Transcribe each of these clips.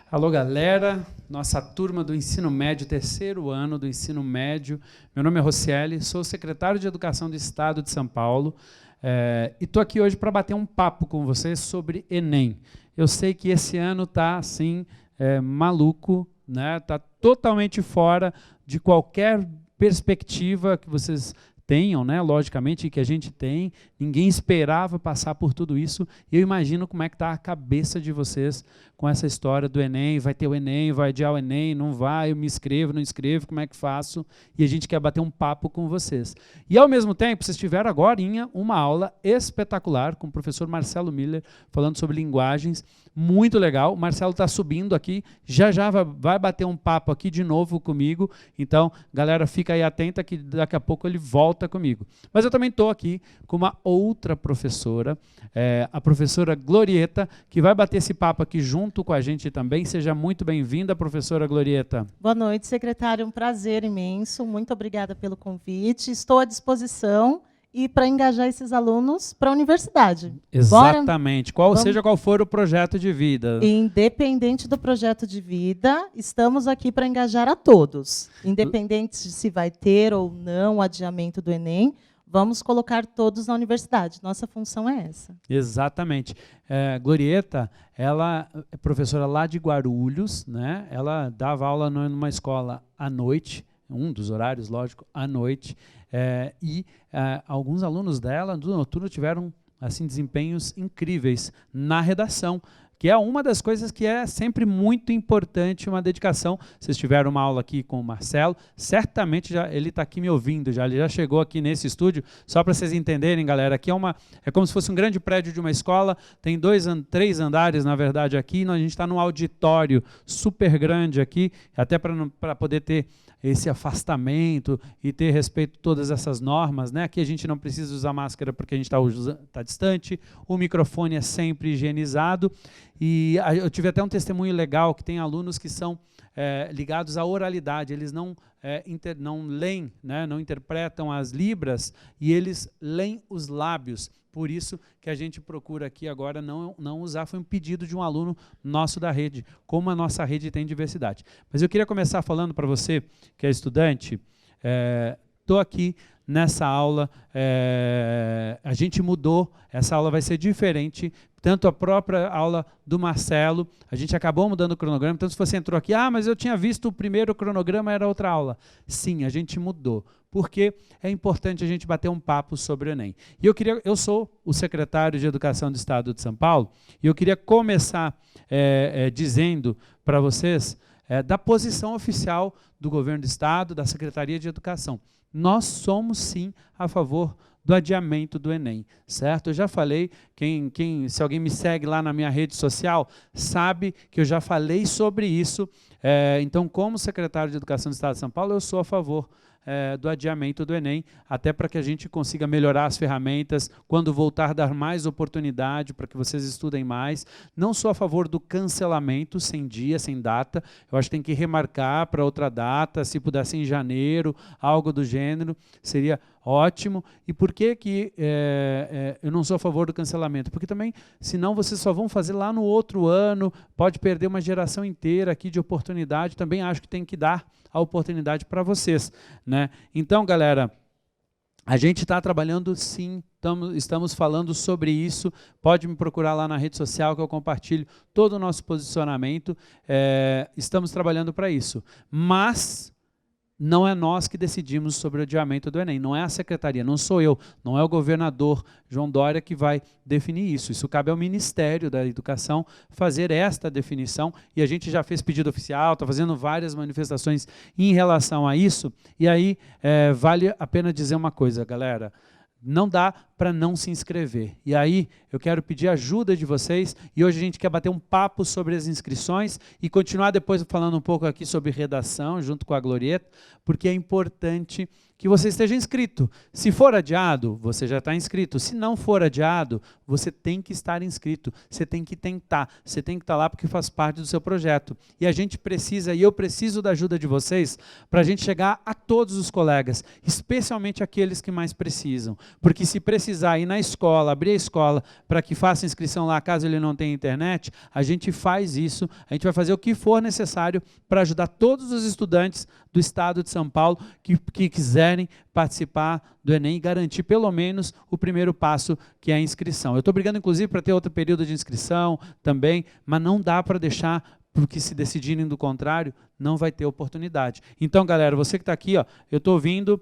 Alô, galera, nossa turma do ensino médio, terceiro ano do ensino médio. Meu nome é Rocieli, sou secretário de Educação do Estado de São Paulo e estou aqui hoje para bater um papo com vocês sobre Enem. Eu sei que esse ano está, assim, maluco, né? Está totalmente fora de qualquer perspectiva que vocês tenham, né? Logicamente, que a gente tem. Ninguém esperava passar por tudo isso. E eu imagino como é que está a cabeça de vocês com essa história do Enem. Vai ter o Enem, vai adiar o Enem, não vai, eu me inscrevo, não inscrevo, como é que faço? E a gente quer bater um papo com vocês. E, ao mesmo tempo, vocês tiveram agora uma aula espetacular com o professor Marcelo Miller, falando sobre linguagens. Muito legal. O Marcelo está subindo aqui, já vai bater um papo aqui de novo comigo. Então, galera, fica aí atenta que daqui a pouco ele volta comigo. Mas eu também estou aqui com uma outra professora, a professora Glorieta, que vai bater esse papo aqui junto com a gente também. Seja muito bem-vinda, professora Glorieta. Boa noite, secretário. Um prazer imenso. Muito obrigada pelo convite. Estou à disposição e para engajar esses alunos para a universidade. Exatamente. Seja qual for o projeto de vida. Independente do projeto de vida, estamos aqui para engajar a todos. Independente de se vai ter ou não o adiamento do Enem, vamos colocar todos na universidade. Nossa função é essa. Exatamente. Glorieta, ela é professora lá de Guarulhos, né? Ela dava aula numa escola à noite, um dos horários, lógico, à noite. Alguns alunos dela, do noturno, tiveram assim, desempenhos incríveis na redação, que é uma das coisas que é sempre muito importante, uma dedicação. Vocês tiveram uma aula aqui com o Marcelo, certamente ele está aqui me ouvindo, ele já chegou aqui nesse estúdio, só para vocês entenderem, galera, aqui é como se fosse um grande prédio de uma escola, tem 3 andares, na verdade, aqui, a gente está num auditório super grande aqui, até para poder ter esse afastamento e ter respeito a todas essas normas, né? Aqui a gente não precisa usar máscara porque a gente está distante, o microfone é sempre higienizado. E eu tive até um testemunho legal que tem alunos que são ligados à oralidade, eles não leem, né, não interpretam as libras e eles leem os lábios. Por isso que a gente procura aqui agora não usar, foi um pedido de um aluno nosso da rede, como a nossa rede tem diversidade. Mas eu queria começar falando para você, que é estudante, estou aqui nessa aula, a gente mudou, essa aula vai ser diferente, tanto a própria aula do Marcelo, a gente acabou mudando o cronograma, então se você entrou aqui, mas eu tinha visto o primeiro cronograma, era outra aula. Sim, a gente mudou, porque é importante a gente bater um papo sobre o Enem. E eu sou o secretário de Educação do Estado de São Paulo, e eu queria começar dizendo para vocês da posição oficial do governo do Estado, da Secretaria de Educação. Nós somos, sim, a favor do adiamento do Enem, certo? Eu já falei, se alguém me segue lá na minha rede social, sabe que eu já falei sobre isso. Então, como secretário de Educação do Estado de São Paulo, eu sou a favor do adiamento do Enem, até para que a gente consiga melhorar as ferramentas, quando voltar, dar mais oportunidade para que vocês estudem mais. Não sou a favor do cancelamento sem dia, sem data. Eu acho que tem que remarcar para outra data, se pudesse em janeiro, algo do gênero, seria ótimo. E por que eu não sou a favor do cancelamento? Porque também, senão vocês só vão fazer lá no outro ano, pode perder uma geração inteira aqui de oportunidade. Também acho que tem que dar a oportunidade para vocês, né? Então, galera, a gente está trabalhando, sim, estamos falando sobre isso, pode me procurar lá na rede social que eu compartilho todo o nosso posicionamento, estamos trabalhando para isso, mas não é nós que decidimos sobre o adiamento do Enem, não é a secretaria, não sou eu, não é o governador João Dória que vai definir isso. Isso cabe ao Ministério da Educação fazer esta definição, e a gente já fez pedido oficial, está fazendo várias manifestações em relação a isso, e aí vale a pena dizer uma coisa, galera, não dá para não se inscrever. E aí eu quero pedir ajuda de vocês, e hoje a gente quer bater um papo sobre as inscrições e continuar depois falando um pouco aqui sobre redação, junto com a Glorieta, porque é importante que você esteja inscrito. Se for adiado, você já está inscrito. Se não for adiado, você tem que estar inscrito. Você tem que tentar. Você tem que estar lá porque faz parte do seu projeto. E a gente precisa, e eu preciso da ajuda de vocês, para a gente chegar a todos os colegas, especialmente aqueles que mais precisam. Porque se precisar, precisar ir na escola, abrir a escola para que faça inscrição lá, caso ele não tenha internet, a gente faz isso, a gente vai fazer o que for necessário para ajudar todos os estudantes do estado de São Paulo que quiserem participar do Enem e garantir pelo menos o primeiro passo, que é a inscrição. Eu estou brigando, inclusive, para ter outro período de inscrição também, mas não dá para deixar, porque se decidirem do contrário, não vai ter oportunidade. Então, galera, você que está aqui, ó, eu estou ouvindo...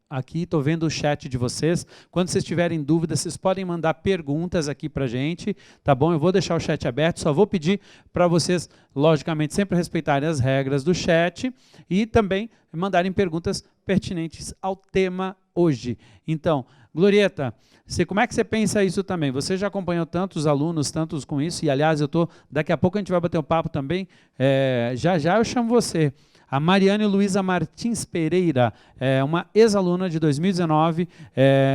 Aqui, estou vendo o chat de vocês. Quando vocês tiverem dúvidas, vocês podem mandar perguntas aqui para a gente, tá bom? Eu vou deixar o chat aberto, só vou pedir para vocês, logicamente, sempre respeitarem as regras do chat e também mandarem perguntas pertinentes ao tema hoje. Então, Glorieta, como é que você pensa isso também? Você já acompanhou tantos alunos, tantos com isso, e aliás, daqui a pouco a gente vai bater um papo também, já eu chamo você. A Mariane Luísa Martins Pereira, uma ex-aluna de 2019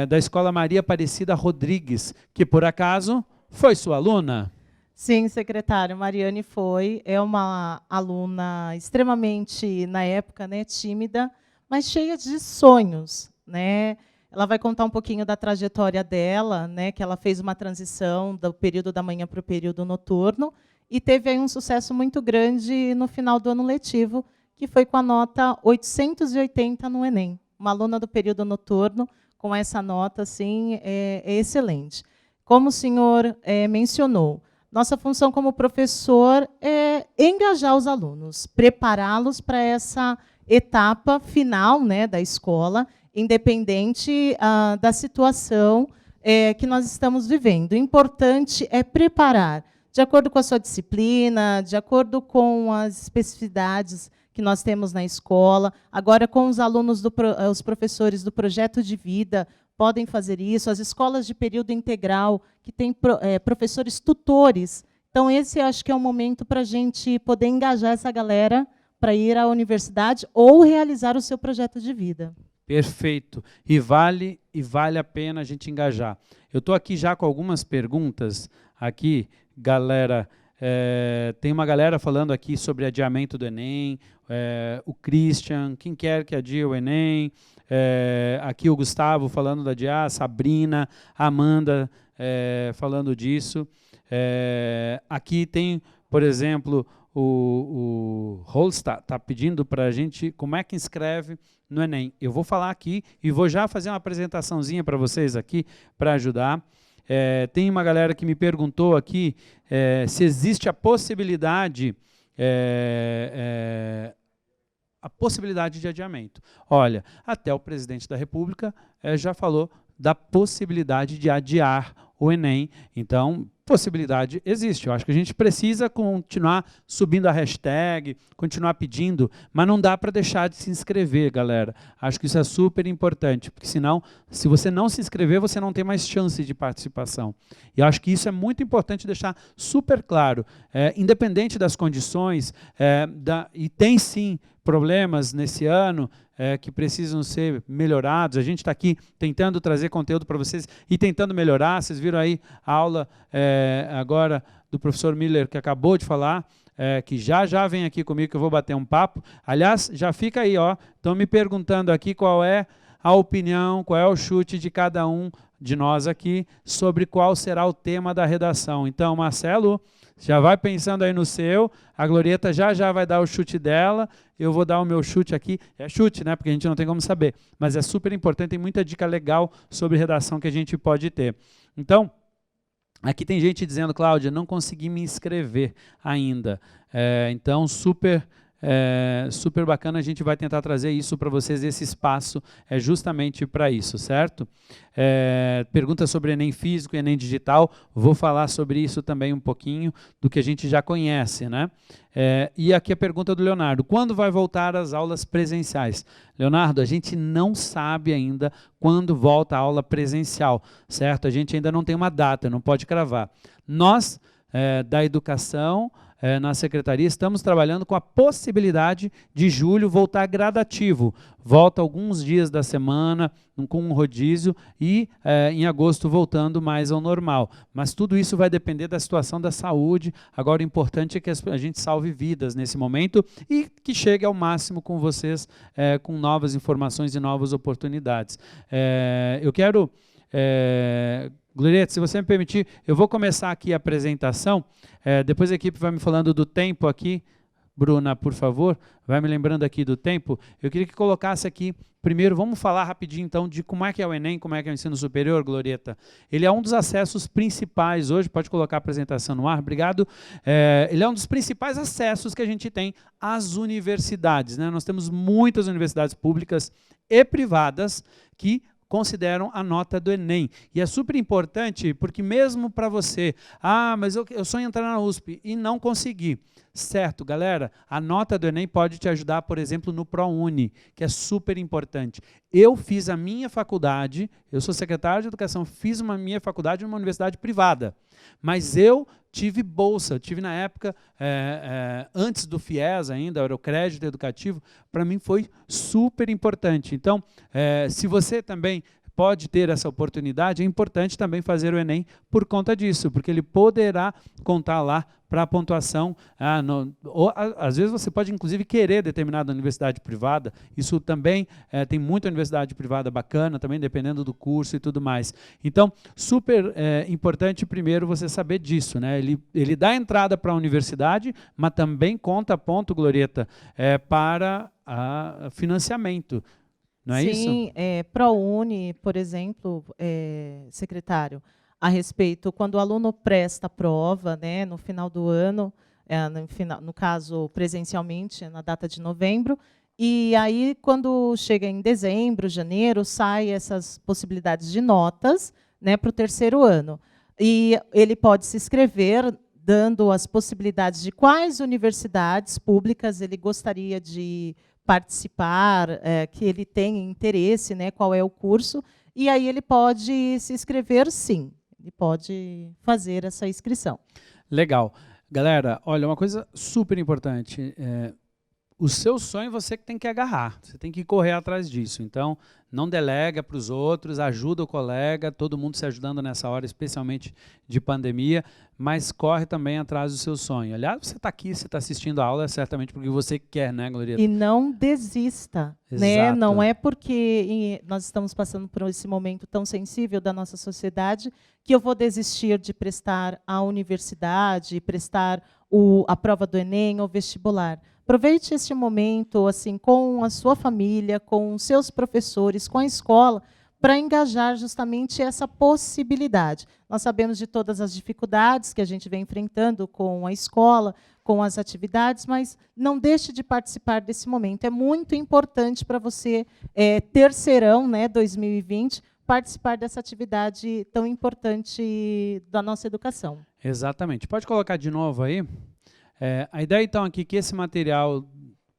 da Escola Maria Aparecida Rodrigues, que por acaso foi sua aluna? Sim, secretário, Mariane foi. É uma aluna extremamente, na época, né, tímida, mas cheia de sonhos, né? Ela vai contar um pouquinho da trajetória dela, né, que ela fez uma transição do período da manhã para o período noturno e teve aí um sucesso muito grande no final do ano letivo, que foi com a nota 880 no Enem. Uma aluna do período noturno, com essa nota, assim, é excelente. Como o senhor mencionou, nossa função como professor é engajar os alunos, prepará-los para essa etapa final, né, da escola, independente da situação que nós estamos vivendo. O importante é preparar, de acordo com a sua disciplina, de acordo com as especificidades que nós temos na escola. Agora, com os alunos, os professores do projeto de vida, podem fazer isso. As escolas de período integral, que têm professores tutores. Então, esse acho que é o momento para a gente poder engajar essa galera para ir à universidade ou realizar o seu projeto de vida. Perfeito. E vale a pena a gente engajar. Eu estou aqui já com algumas perguntas. Aqui, galera... tem uma galera falando aqui sobre adiamento do Enem, o Christian, quem quer que adie o Enem, aqui o Gustavo falando da adiar, a Sabrina, a Amanda falando disso. Aqui tem, por exemplo, o Holsta está pedindo para a gente como é que inscreve no Enem. Eu vou falar aqui e vou já fazer uma apresentaçãozinha para vocês aqui para ajudar. Tem uma galera que me perguntou aqui se existe a possibilidade de adiamento. Olha, até o presidente da República já falou da possibilidade de adiar o Enem. Então, possibilidade existe. Eu acho que a gente precisa continuar subindo a hashtag, continuar pedindo, mas não dá para deixar de se inscrever, galera. Acho que isso é super importante, porque senão, se você não se inscrever, você não tem mais chance de participação. E acho que isso é muito importante deixar super claro. Independente das condições, e tem sim problemas nesse ano que precisam ser melhorados. A gente está aqui tentando trazer conteúdo para vocês e tentando melhorar. Vocês viram aí a aula agora do professor Miller, que acabou de falar, que já vem aqui comigo, que eu vou bater um papo. Aliás, já fica aí, ó. Estão me perguntando aqui qual é a opinião, qual é o chute de cada um de nós aqui sobre qual será o tema da redação. Então, Marcelo, já vai pensando aí no seu, a Glorieta já vai dar o chute dela, eu vou dar o meu chute aqui. É chute, né? Porque a gente não tem como saber, mas é super importante, tem muita dica legal sobre redação que a gente pode ter. Então, aqui tem gente dizendo, Cláudia, não consegui me inscrever ainda. Então, super bacana, a gente vai tentar trazer isso para vocês, esse espaço é justamente para isso, certo? Pergunta sobre Enem físico e Enem digital, vou falar sobre isso também um pouquinho, do que a gente já conhece, né? E aqui a pergunta do Leonardo, quando vai voltar as aulas presenciais? Leonardo, a gente não sabe ainda quando volta a aula presencial, certo? A gente ainda não tem uma data, não pode cravar. Nós, da educação, na secretaria, estamos trabalhando com a possibilidade de julho voltar gradativo. Volta alguns dias da semana, com um rodízio, e em agosto voltando mais ao normal. Mas tudo isso vai depender da situação da saúde. Agora, o importante é que a gente salve vidas nesse momento e que chegue ao máximo com vocês, com novas informações e novas oportunidades. Eu quero... Glorieta, se você me permitir, eu vou começar aqui a apresentação, depois a equipe vai me falando do tempo aqui. Bruna, por favor, vai me lembrando aqui do tempo. Eu queria que colocasse aqui, primeiro, vamos falar rapidinho então de como é que é o Enem, como é que é o ensino superior, Glorieta. Ele é um dos acessos principais hoje, pode colocar a apresentação no ar, obrigado. Ele é um dos principais acessos que a gente tem às universidades, né? Nós temos muitas universidades públicas e privadas que consideram a nota do Enem. E é super importante, porque mesmo para você, mas eu sonho em entrar na USP e não consegui. Certo, galera, a nota do Enem pode te ajudar, por exemplo, no ProUni, que é super importante. Eu fiz a minha faculdade, eu sou secretário de Educação, fiz minha faculdade numa universidade privada, mas eu tive bolsa, tive na época, antes do FIES ainda, era o crédito educativo, para mim foi super importante. Então, se você também pode ter essa oportunidade, é importante também fazer o Enem por conta disso, porque ele poderá contar lá para a pontuação. Às vezes você pode, inclusive, querer determinada universidade privada, isso também tem muita universidade privada bacana, também dependendo do curso e tudo mais. Então, super importante, primeiro, você saber disso, né? Ele dá entrada para a universidade, mas também conta ponto, Glorieta, para financiamento. Não é isso? Sim, ProUni, por exemplo, secretário, a respeito, quando o aluno presta a prova, né, no final do ano, no caso presencialmente, na data de novembro, e aí quando chega em dezembro, janeiro, saem essas possibilidades de notas, né, para o terceiro ano. E ele pode se inscrever dando as possibilidades de quais universidades públicas ele gostaria de participar, que ele tem interesse, né, qual é o curso, e aí ele pode se inscrever, sim. Ele pode fazer essa inscrição. Legal. Galera, olha, uma coisa super importante, o seu sonho você que tem que agarrar, você tem que correr atrás disso. Então, não delega para os outros, ajuda o colega, todo mundo se ajudando nessa hora, especialmente de pandemia, mas corre também atrás do seu sonho. Aliás, você está aqui, você está assistindo a aula, certamente porque você quer, né, Glorieta? E não desista, né? Não é porque nós estamos passando por esse momento tão sensível da nossa sociedade que eu vou desistir de prestar a universidade, prestar a prova do Enem ou vestibular. Aproveite este momento assim, com a sua família, com os seus professores, com a escola, para engajar justamente essa possibilidade. Nós sabemos de todas as dificuldades que a gente vem enfrentando com a escola, com as atividades, mas não deixe de participar desse momento. É muito importante para você, terceirão, né, 2020, participar dessa atividade tão importante da nossa educação. Exatamente. Pode colocar de novo aí? A ideia, então, aqui é que esse material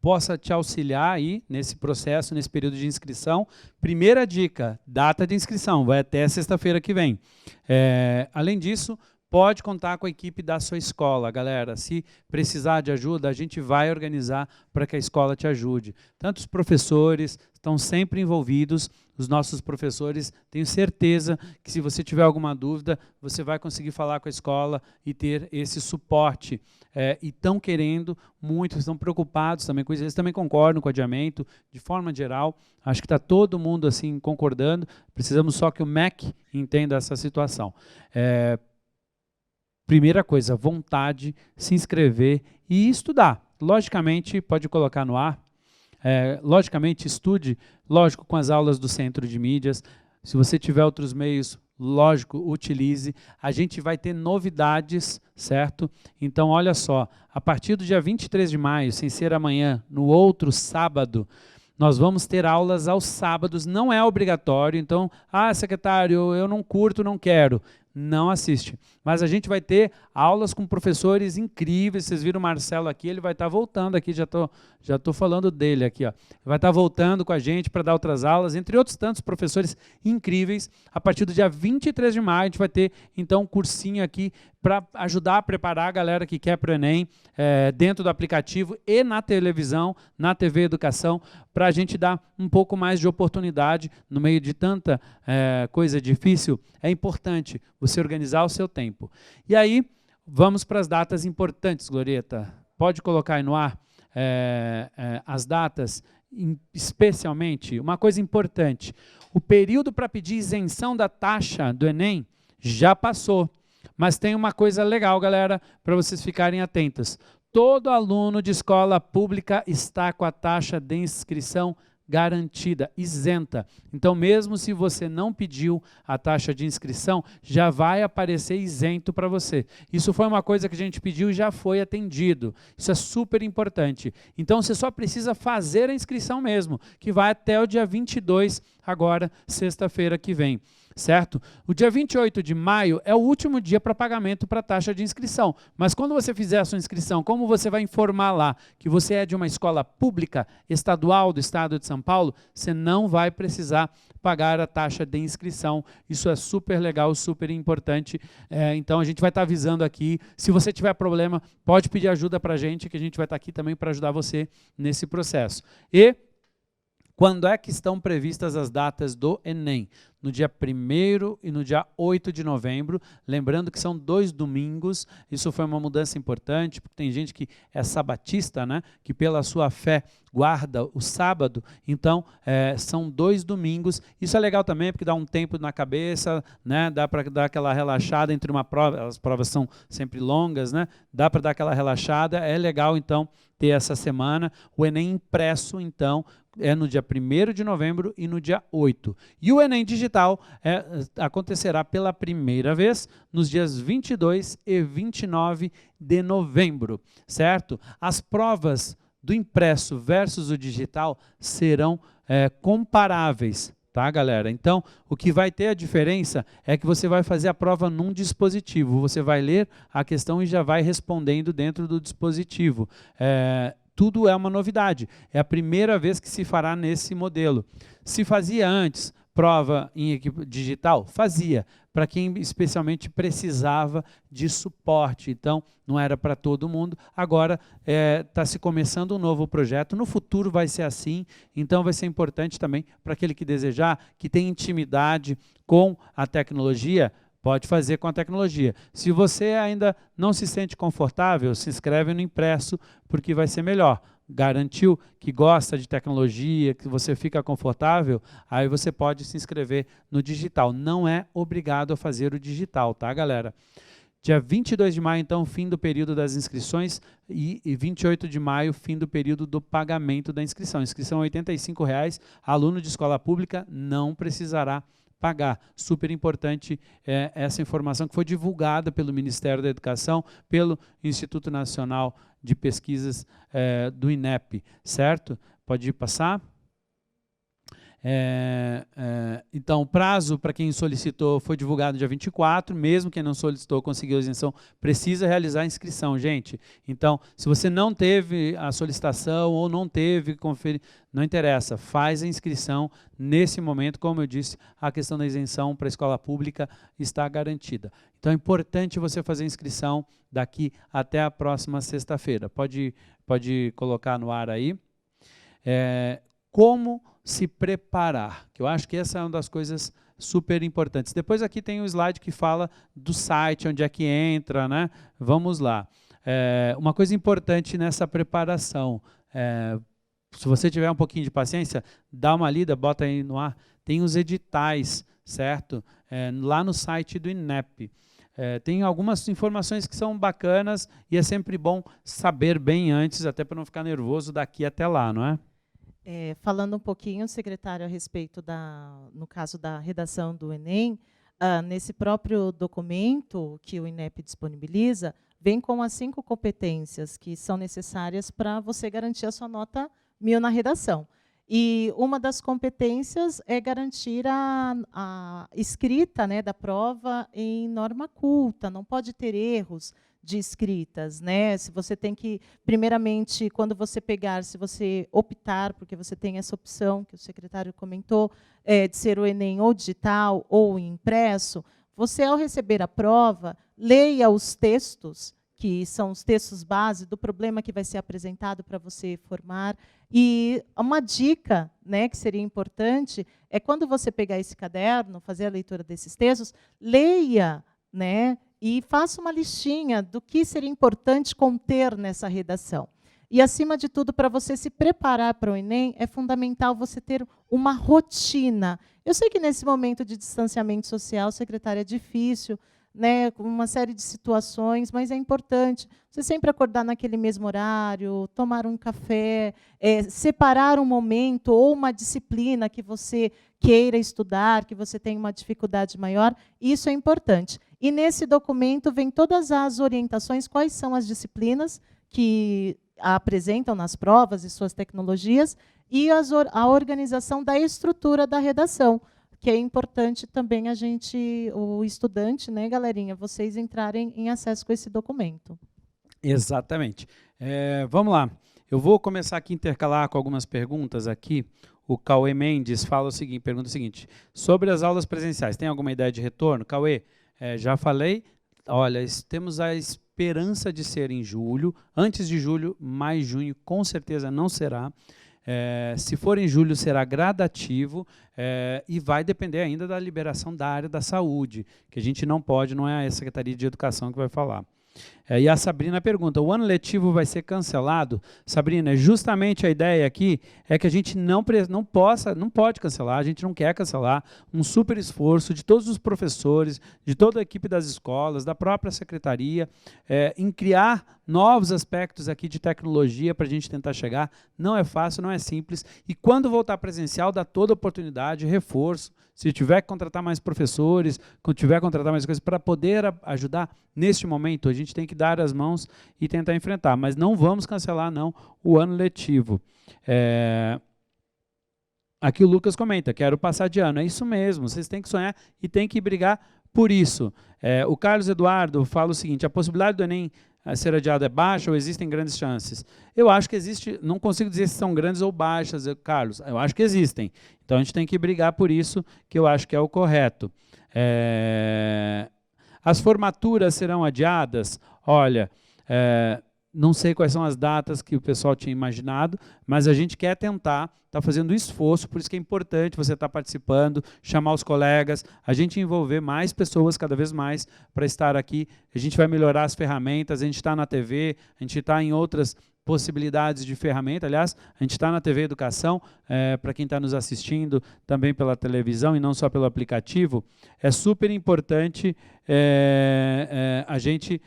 possa te auxiliar aí nesse processo, nesse período de inscrição. Primeira dica, data de inscrição, vai até sexta-feira que vem. Além disso, pode contar com a equipe da sua escola, galera. Se precisar de ajuda, a gente vai organizar para que a escola te ajude. Tanto os professores estão sempre envolvidos, os nossos professores, tenho certeza que se você tiver alguma dúvida, você vai conseguir falar com a escola e ter esse suporte. E estão querendo muito, estão preocupados também com isso, eles também concordam com o adiamento, de forma geral, acho que está todo mundo assim concordando, precisamos só que o MEC entenda essa situação. Primeira coisa, vontade, se inscrever e estudar. Logicamente, pode colocar no ar, logicamente estude, lógico, com as aulas do Centro de Mídias. Se você tiver outros meios, lógico, utilize. A gente vai ter novidades, certo? Então, olha só, a partir do dia 23 de maio, sem ser amanhã, no outro sábado, nós vamos ter aulas aos sábados, não é obrigatório, então, secretário, eu não curto, não quero. não assiste. Mas a gente vai ter aulas com professores incríveis. Vocês viram o Marcelo aqui, ele vai estar voltando aqui, já tô falando dele aqui, ó. Vai estar voltando com a gente para dar outras aulas, entre outros tantos professores incríveis. A partir do dia 23 de maio, a gente vai ter, então, um cursinho aqui para ajudar a preparar a galera que quer para o Enem, dentro do aplicativo e na televisão, na TV Educação, para a gente dar um pouco mais de oportunidade no meio de tanta coisa difícil. É importante você organizar o seu tempo. E aí, vamos para as datas importantes, Glorieta. Pode colocar aí no ar as datas, especialmente, uma coisa importante, o período para pedir isenção da taxa do Enem já passou. Mas tem uma coisa legal, galera, para vocês ficarem atentos. Todo aluno de escola pública está com a taxa de inscrição garantida, isenta. Então, mesmo se você não pediu a taxa de inscrição, já vai aparecer isento para você. Isso foi uma coisa que a gente pediu e já foi atendido. Isso é super importante. Então, você só precisa fazer a inscrição mesmo, que vai até o dia 22, agora, sexta-feira que vem. Certo? O dia 28 de maio é o último dia para pagamento para a taxa de inscrição. Mas quando você fizer a sua inscrição, como você vai informar lá que você é de uma escola pública, estadual do estado de São Paulo, você não vai precisar pagar a taxa de inscrição. Isso é super legal, super importante. Então, a gente vai estar avisando aqui. Se você tiver problema, pode pedir ajuda para a gente, que a gente vai estar aqui também para ajudar você nesse processo. E quando é que estão previstas as datas do Enem? No dia 1º e no dia 8 de novembro, lembrando que são 2 domingos, isso foi uma mudança importante, porque tem gente que é sabatista, né, que pela sua fé guarda o sábado, então são 2 domingos, isso é legal também, porque dá um tempo na cabeça, né, dá para dar aquela relaxada entre uma prova, as provas são sempre longas, né, dá para dar aquela relaxada, é legal então ter essa semana. O Enem impresso, então, é no dia 1º de novembro e no dia 8. E o Enem digital acontecerá pela primeira vez nos dias 22 e 29 de novembro, certo? As provas do impresso versus o digital serão comparáveis, tá, galera? Então, o que vai ter a diferença é que você vai fazer a prova num dispositivo, você vai ler a questão e já vai respondendo dentro do dispositivo. Tudo é uma novidade, é a primeira vez que se fará nesse modelo. Se fazia antes prova em equipe digital? Fazia, para quem especialmente precisava de suporte, então não era para todo mundo. Agora está se começando um novo projeto, no futuro vai ser assim, então vai ser importante também para aquele que desejar, que tem intimidade com a tecnologia, pode fazer com a tecnologia. Se você ainda não se sente confortável, se inscreve no impresso, porque vai ser melhor. Garantiu que gosta de tecnologia, que você fica confortável, aí você pode se inscrever no digital. Não é obrigado a fazer o digital, tá, galera? Dia 22 de maio, então, fim do período das inscrições e 28 de maio, fim do período do pagamento da inscrição. Inscrição R$ 85,00, aluno de escola pública não precisará pagar. Super importante essa informação que foi divulgada pelo Ministério da Educação, pelo Instituto Nacional de Pesquisas do INEP, certo? Pode passar? Então, o prazo para quem solicitou foi divulgado dia 24, mesmo quem não solicitou conseguiu a isenção, precisa realizar a inscrição, gente. Então, se você não teve a solicitação ou não teve, não interessa, faz a inscrição nesse momento. Como eu disse, a questão da isenção para a escola pública está garantida. Então, é importante você fazer a inscrição daqui até a próxima sexta-feira. Pode colocar no ar aí. Como se preparar, que eu acho que essa é uma das coisas super importantes. Depois aqui tem um slide que fala do site, onde é que entra, né? Vamos lá. Uma coisa importante nessa preparação, se você tiver um pouquinho de paciência, dá uma lida, bota aí no ar, tem os editais, certo? Lá no site do INEP. Tem algumas informações que são bacanas e é sempre bom saber bem antes, até para não ficar nervoso daqui até lá, não é? Falando um pouquinho, secretário, a respeito no caso da redação do Enem, nesse próprio documento que o INEP disponibiliza, vem com as 5 competências que são necessárias para você garantir a sua nota 1000 na redação. E uma das competências é garantir a escrita, né, da prova em norma culta, não pode ter erros de escritas, né? Se você tem que, primeiramente, quando você pegar, se você optar, porque você tem essa opção que o secretário comentou, de ser o Enem ou digital ou impresso, você, ao receber a prova, leia os textos, que são os textos base do problema que vai ser apresentado para você formar. E uma dica, né, que seria importante é quando você pegar esse caderno, fazer a leitura desses textos, leia, né, e faça uma listinha do que seria importante conter nessa redação. E, acima de tudo, para você se preparar para o Enem, é fundamental você ter uma rotina. Eu sei que nesse momento de distanciamento social, secretária, é difícil, né, com uma série de situações, mas é importante você sempre acordar naquele mesmo horário, tomar um café, separar um momento ou uma disciplina que você queira estudar, que você tenha uma dificuldade maior, isso é importante. E nesse documento vem todas as orientações, quais são as disciplinas que apresentam nas provas e suas tecnologias, e a organização da estrutura da redação, que é importante também a gente, o estudante, né, galerinha, vocês entrarem em acesso com esse documento. Exatamente. Vamos lá. Eu vou começar aqui a intercalar com algumas perguntas aqui. O Cauê Mendes pergunta o seguinte, sobre as aulas presenciais, tem alguma ideia de retorno? Cauê, já falei, olha, temos a esperança de ser em julho, antes de julho, mais junho, com certeza não será. Se for em julho, será gradativo e vai depender ainda da liberação da área da saúde, que a gente não pode, não é a Secretaria de Educação que vai falar. E a Sabrina pergunta, o ano letivo vai ser cancelado? Sabrina, justamente a ideia aqui é que a gente não pode cancelar, a gente não quer cancelar, um super esforço de todos os professores, de toda a equipe das escolas, da própria secretaria, em criar novos aspectos aqui de tecnologia para a gente tentar chegar. Não é fácil, não é simples, e quando voltar presencial, dá toda oportunidade, reforço, se tiver que contratar mais professores, quando tiver que contratar mais coisas, para poder ajudar neste momento, a gente tem que dar as mãos e tentar enfrentar, mas não vamos cancelar não o ano letivo. Aqui o Lucas comenta, quero passar de ano, é isso mesmo, vocês têm que sonhar e têm que brigar por isso. O Carlos Eduardo fala o seguinte, a possibilidade do Enem ser adiado é baixa ou existem grandes chances? Eu acho que existe, não consigo dizer se são grandes ou baixas, Carlos, eu acho que existem. Então a gente tem que brigar por isso, que eu acho que é o correto. As formaturas serão adiadas? Olha, não sei quais são as datas que o pessoal tinha imaginado, mas a gente quer tentar, está fazendo esforço, por isso que é importante você estar participando, chamar os colegas, a gente envolver mais pessoas cada vez mais para estar aqui. A gente vai melhorar as ferramentas, a gente está na TV, a gente está em outras possibilidades de ferramenta. Aliás, a gente está na TV Educação, para quem está nos assistindo também pela televisão e não só pelo aplicativo. É super importante a gente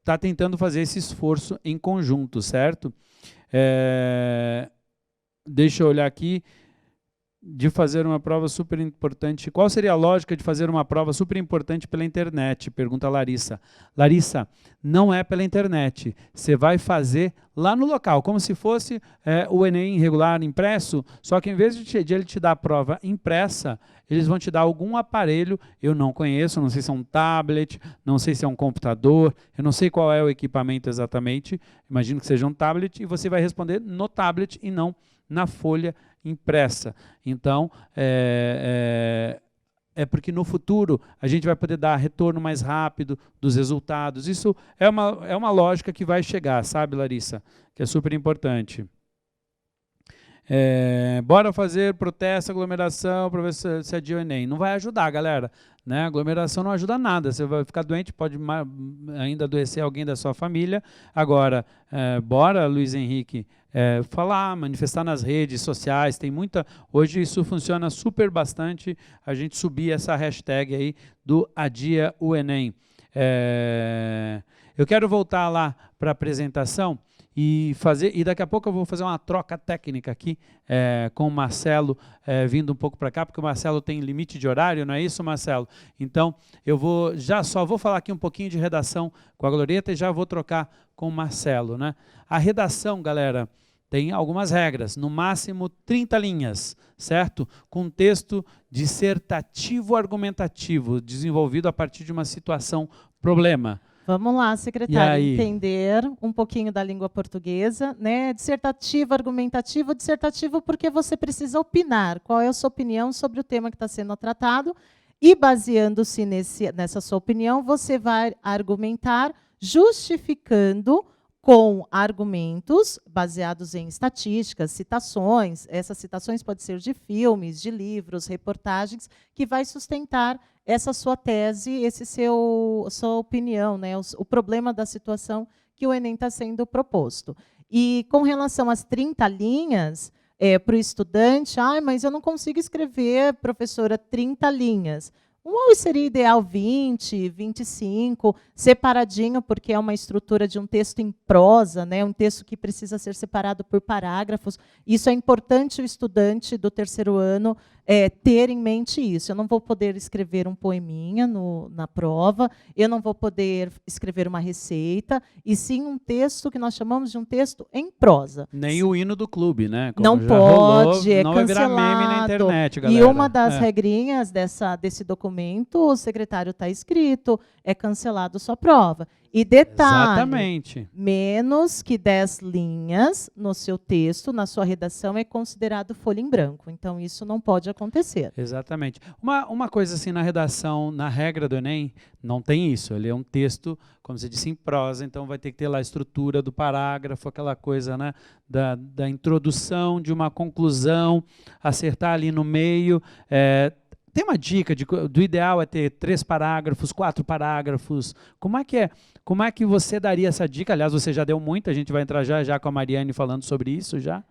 está tentando fazer esse esforço em conjunto, certo? Deixa eu olhar aqui, de fazer uma prova super importante. Qual seria a lógica de fazer uma prova super importante pela internet? Pergunta a Larissa. Larissa, não é pela internet. Você vai fazer lá no local, como se fosse o Enem regular impresso, só que em vez de ele te dar a prova impressa, eles vão te dar algum aparelho, eu não conheço, não sei se é um tablet, não sei se é um computador, eu não sei qual é o equipamento exatamente, imagino que seja um tablet, e você vai responder no tablet e não na folha impressa. Então, é porque no futuro a gente vai poder dar retorno mais rápido dos resultados. Isso é uma lógica que vai chegar, sabe, Larissa? Que é super importante. Bora fazer protesto, aglomeração, para ver se adia o Enem. Não vai ajudar, galera. Né? Aglomeração não ajuda nada. Você vai ficar doente, pode ainda adoecer alguém da sua família. Agora, bora, Luiz Henrique, falar, manifestar nas redes sociais. Tem muita. Hoje isso funciona super bastante. A gente subir essa hashtag aí do Adia o Enem. Eu quero voltar lá para a apresentação. E daqui a pouco eu vou fazer uma troca técnica aqui com o Marcelo, vindo um pouco para cá, porque o Marcelo tem limite de horário, não é isso, Marcelo? Então, eu só vou falar aqui um pouquinho de redação com a Glorieta e já vou trocar com o Marcelo, né? A redação, galera, tem algumas regras, no máximo 30 linhas, certo? Com um texto dissertativo argumentativo, desenvolvido a partir de uma situação problema. Vamos lá, secretário, entender um pouquinho da língua portuguesa, né? Dissertativo, argumentativo, dissertativo porque você precisa opinar. Qual é a sua opinião sobre o tema que está sendo tratado? E, baseando-se nessa sua opinião, você vai argumentar justificando com argumentos baseados em estatísticas, citações. Essas citações podem ser de filmes, de livros, reportagens, que vai sustentar essa sua tese, sua opinião, né? O problema da situação que o Enem está sendo proposto. E com relação às 30 linhas, para o estudante, mas eu não consigo escrever, professora, 30 linhas. Seria ideal 20, 25, separadinho, porque é uma estrutura de um texto em prosa, né, um texto que precisa ser separado por parágrafos. Isso é importante o estudante do terceiro ano ter em mente isso. Eu não vou poder escrever um poeminha na prova, eu não vou poder escrever uma receita, e sim um texto que nós chamamos de um texto em prosa. Nem o hino do clube, né? Como não pode, não vai virar meme na internet, galera. E uma das regrinhas desse documento, o secretário está escrito, é cancelado sua prova. E detalhe, exatamente, menos que 10 linhas no seu texto, na sua redação, é considerado folha em branco. Então, isso não pode acontecer. Exatamente. Uma coisa assim, na redação, na regra do Enem, não tem isso. Ele é um texto, como você disse, em prosa, então vai ter que ter lá a estrutura do parágrafo, aquela coisa, né, da introdução, de uma conclusão, acertar ali no meio. Tem uma dica do ideal é ter 3 parágrafos, 4 parágrafos. Como é que você daria essa dica? Aliás, você já deu muito, a gente vai entrar já com a Mariane falando sobre isso já.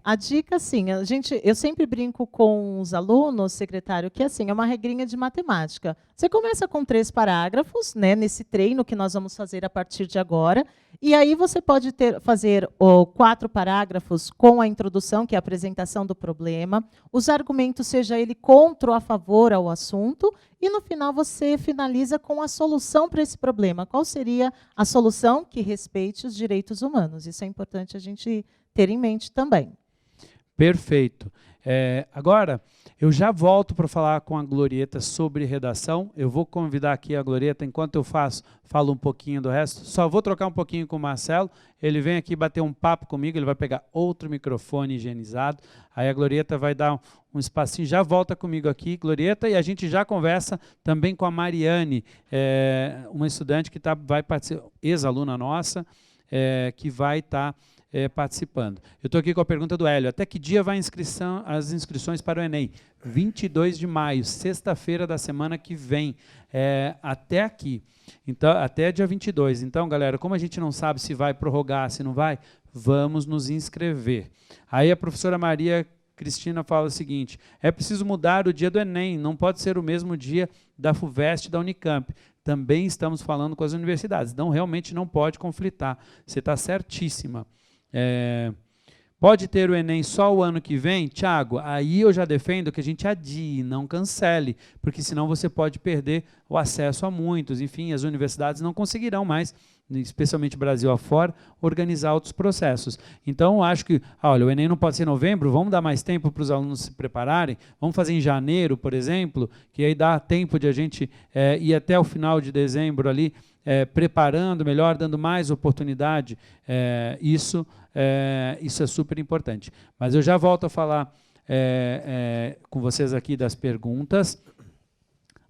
A dica, assim, eu sempre brinco com os alunos, secretário, que assim, é uma regrinha de matemática. Você começa com 3 parágrafos, né, nesse treino que nós vamos fazer a partir de agora, e aí você pode fazer 4 parágrafos com a introdução, que é a apresentação do problema, os argumentos, seja ele contra ou a favor ao assunto, e no final você finaliza com a solução para esse problema. Qual seria a solução que respeite os direitos humanos? Isso é importante a gente ter em mente também. Perfeito. Agora, eu já volto para falar com a Glorieta sobre redação. Eu vou convidar aqui a Glorieta, enquanto eu falo um pouquinho do resto. Só vou trocar um pouquinho com o Marcelo. Ele vem aqui bater um papo comigo, ele vai pegar outro microfone higienizado. Aí a Glorieta vai dar um espacinho, já volta comigo aqui, Glorieta, e a gente já conversa também com a Mariane, uma estudante que vai participar, ex-aluna nossa, que vai estar participando. Eu estou aqui com a pergunta do Hélio. Até que dia vai as inscrições para o Enem? 22 de maio, sexta-feira da semana que vem. Até aqui. Então, até dia 22. Então, galera, como a gente não sabe se vai prorrogar, se não vai, vamos nos inscrever. Aí a professora Maria Cristina fala o seguinte: é preciso mudar o dia do Enem, não pode ser o mesmo dia da FUVEST e da Unicamp. Também estamos falando com as universidades. Então, realmente não pode conflitar. Você está certíssima. Pode ter o Enem só o ano que vem? Tiago, aí eu já defendo que a gente adie, não cancele, porque senão você pode perder o acesso a muitos. Enfim, as universidades não conseguirão mais, especialmente Brasil afora, organizar outros processos. Então, eu acho que, olha, o Enem não pode ser em novembro, vamos dar mais tempo para os alunos se prepararem, vamos fazer em janeiro, por exemplo, que aí dá tempo de a gente ir até o final de dezembro ali, preparando melhor, dando mais oportunidade. Isso é super importante. Mas eu já volto a falar com vocês aqui das perguntas.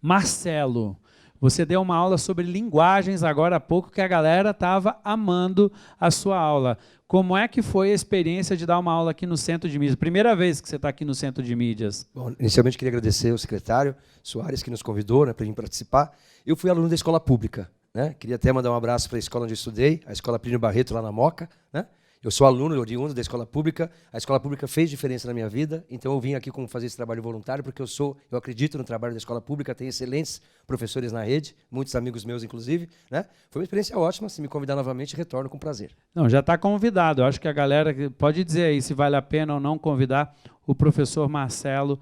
Marcelo, você deu uma aula sobre linguagens agora há pouco, que a galera estava amando a sua aula. Como é que foi a experiência de dar uma aula aqui no Centro de Mídias? Primeira vez que você está aqui no Centro de Mídias. Bom, inicialmente queria agradecer ao secretário Soares, que nos convidou, né, para vir participar. Eu fui aluno da escola pública, né? Queria até mandar um abraço para a escola onde eu estudei, a Escola Plínio Barreto, lá na Moca, né? Eu sou aluno, oriundo da escola pública. A escola pública fez diferença na minha vida, então eu vim aqui fazer esse trabalho voluntário, porque eu acredito no trabalho da escola pública, tem excelentes professores na rede, muitos amigos meus, inclusive, né? Foi uma experiência ótima. Se me convidar novamente, retorno com prazer. Não, já está convidado. Eu acho que a galera pode dizer aí se vale a pena ou não convidar o professor Marcelo.